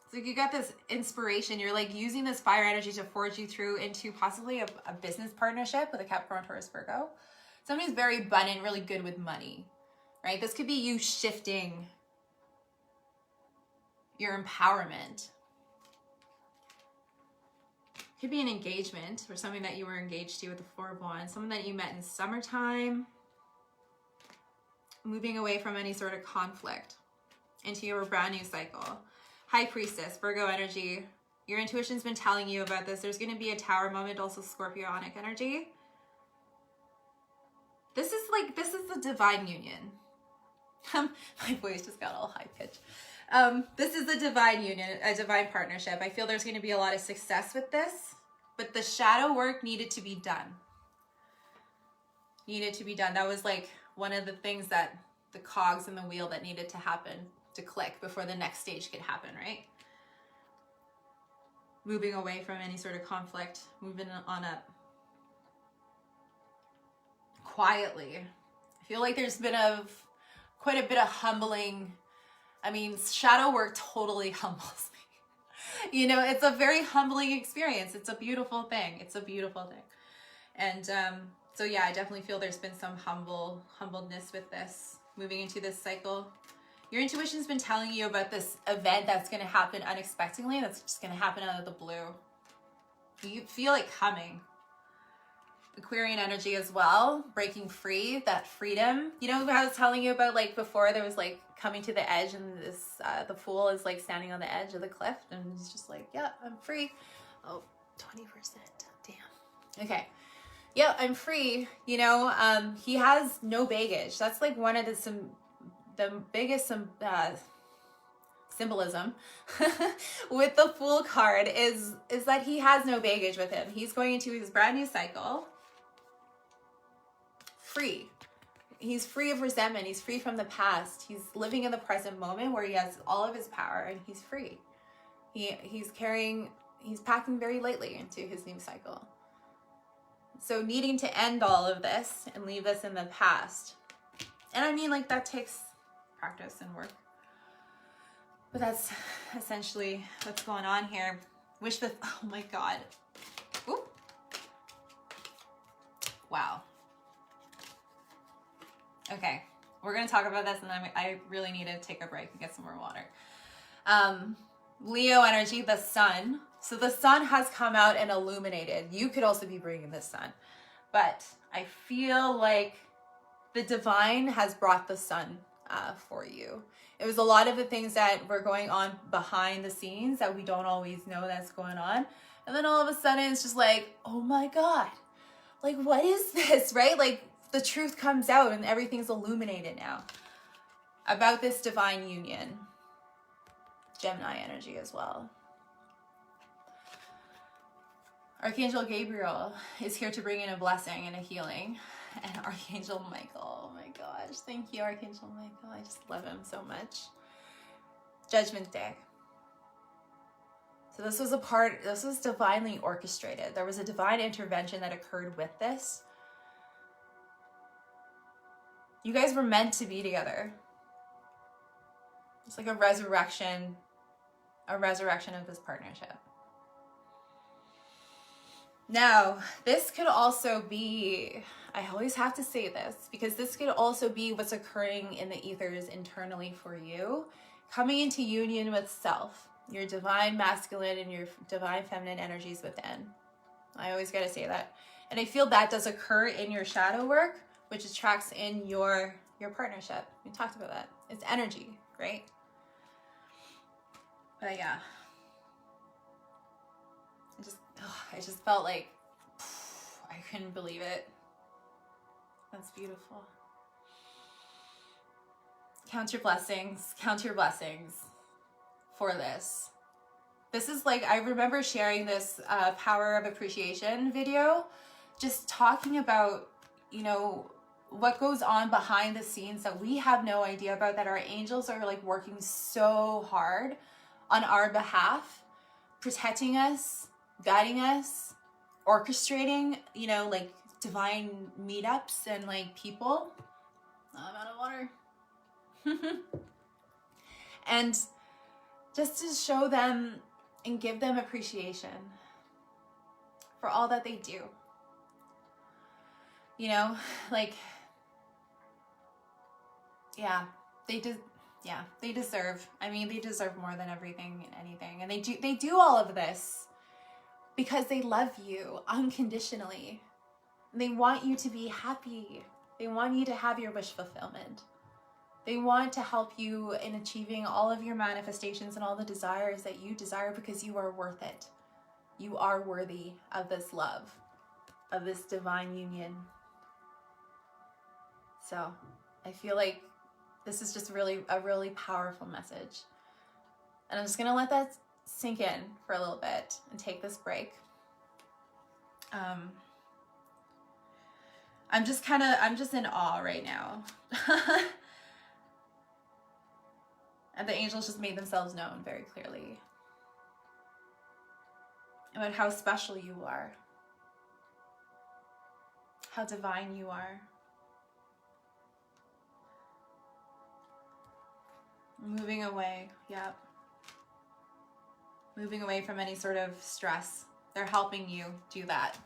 It's like you got this inspiration. You're like using this fire energy to forge you through into possibly a business partnership with a Capricorn, Taurus, Virgo. Somebody who's very abundant, really good with money, right? This could be you shifting your empowerment. Could be an engagement or something that you were engaged to with the Four of Wands, someone that you met in summertime, moving away from any sort of conflict into your brand new cycle. High Priestess, Virgo energy. Your intuition's been telling you about this. There's going to be a Tower moment, also Scorpionic energy. This is the divine union. My voice just got all high pitched. This is a divine union, a divine partnership. I feel there's going to be a lot of success with this, but the shadow work needed to be done. That was like one of the things that the cogs in the wheel that needed to happen to click before the next stage could happen, right? Moving away from any sort of conflict, moving on up quietly. I feel like there's been quite a bit of humbling. I mean, shadow work totally humbles me. You know, it's a very humbling experience. It's a beautiful thing. And so yeah, I definitely feel there's been some humbleness with this, moving into this cycle. Your intuition's been telling you about this event that's going to happen unexpectedly. That's just going to happen out of the blue. You feel it coming. Aquarian energy as well, breaking free, that freedom. You know, I was telling you about, like, before there was like coming to the edge, and this the fool is like standing on the edge of the cliff, and he's just like, yeah, I'm free. Oh, 20%. Damn. Okay. Yeah, I'm free. You know, he has no baggage. That's like one of the biggest symbolism with the Fool card is that he has no baggage with him. He's going into his brand new cycle free. He's free of resentment. He's free from the past. He's living in the present moment where he has all of his power, and he's free. He's packing very lightly into his new cycle. So needing to end all of this and leave this in the past. And I mean, like, that takes practice and work. But that's essentially what's going on here. Oh my God. Ooh. Wow. Okay, we're gonna talk about this, and then I really need to take a break and get some more water. Leo energy, the sun. So the sun has come out and illuminated. You could also be bringing the sun, but I feel like the divine has brought the sun for you. It was a lot of the things that were going on behind the scenes that we don't always know that's going on. And then all of a sudden it's just like, oh my God, like, what is this, right? Like, the truth comes out and everything's illuminated now about this divine union. Gemini energy as well. Archangel Gabriel is here to bring in a blessing and a healing. And Archangel Michael, oh my gosh, thank you, Archangel Michael. I just love him so much. Judgment Day. So this was divinely orchestrated. There was a divine intervention that occurred with this. You guys were meant to be together. It's like a resurrection of this partnership. Now, this could also be, I always have to say this, because this could also be what's occurring in the ethers internally for you, coming into union with self, your divine masculine and your divine feminine energies within. I always got to say that. And I feel that does occur in your shadow work, which attracts in your partnership. We talked about that. It's energy, right? But yeah. I just felt like I couldn't believe it. That's beautiful. Count your blessings for this. This is like, I remember sharing this Power of Appreciation video, just talking about, you know, what goes on behind the scenes that we have no idea about, that our angels are like working so hard on our behalf, protecting us, guiding us, orchestrating, you know, like divine meetups and like people. I'm out of water. And just to show them and give them appreciation for all that they do. You know, like, yeah, they deserve. I mean, they deserve more than everything and anything. And they do all of this because they love you unconditionally. They want you to be happy. They want you to have your wish fulfillment. They want to help you in achieving all of your manifestations and all the desires that you desire, because you are worth it. You are worthy of this love, of this divine union. So I feel like this is just a really powerful message. And I'm just going to let that sink in for a little bit and take this break. I'm just in awe right now. And the angels just made themselves known very clearly about how special you are, how divine you are. Moving away, yep. Moving away from any sort of stress. They're helping you do that.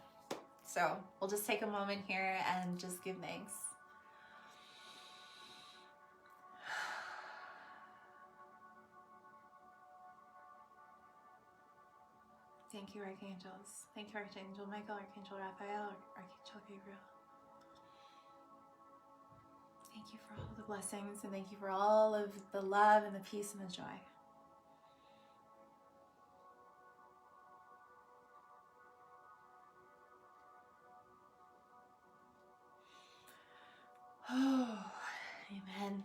So we'll just take a moment here and just give thanks. Thank you, Archangels. Thank you, Archangel Michael, Archangel Raphael, Archangel Gabriel. Thank you for all the blessings, and thank you for all of the love and the peace and the joy. Oh, amen.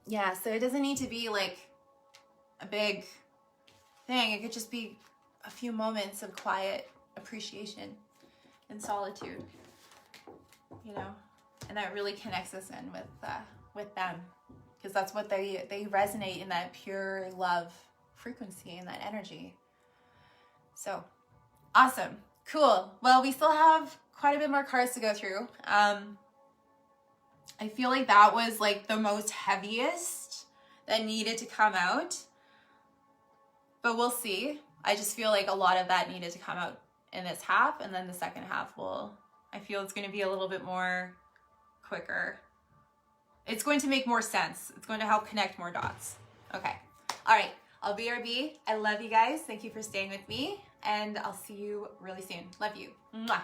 Yeah, so it doesn't need to be like a big thing. It could just be a few moments of quiet appreciation and solitude, you know, and that really connects us in with them, because that's what they resonate in, that pure love frequency and that energy. So awesome, cool. Well, we still have quite a bit more cards to go through. I feel like that was like the most heaviest that needed to come out, but we'll see. I just feel like a lot of that needed to come out in this half, and then the second half I feel it's going to be a little bit more quicker. It's going to make more sense. It's going to help connect more dots. Okay. All right. I'll BRB. I love you guys. Thank you for staying with me, and I'll see you really soon. Love you. Mwah.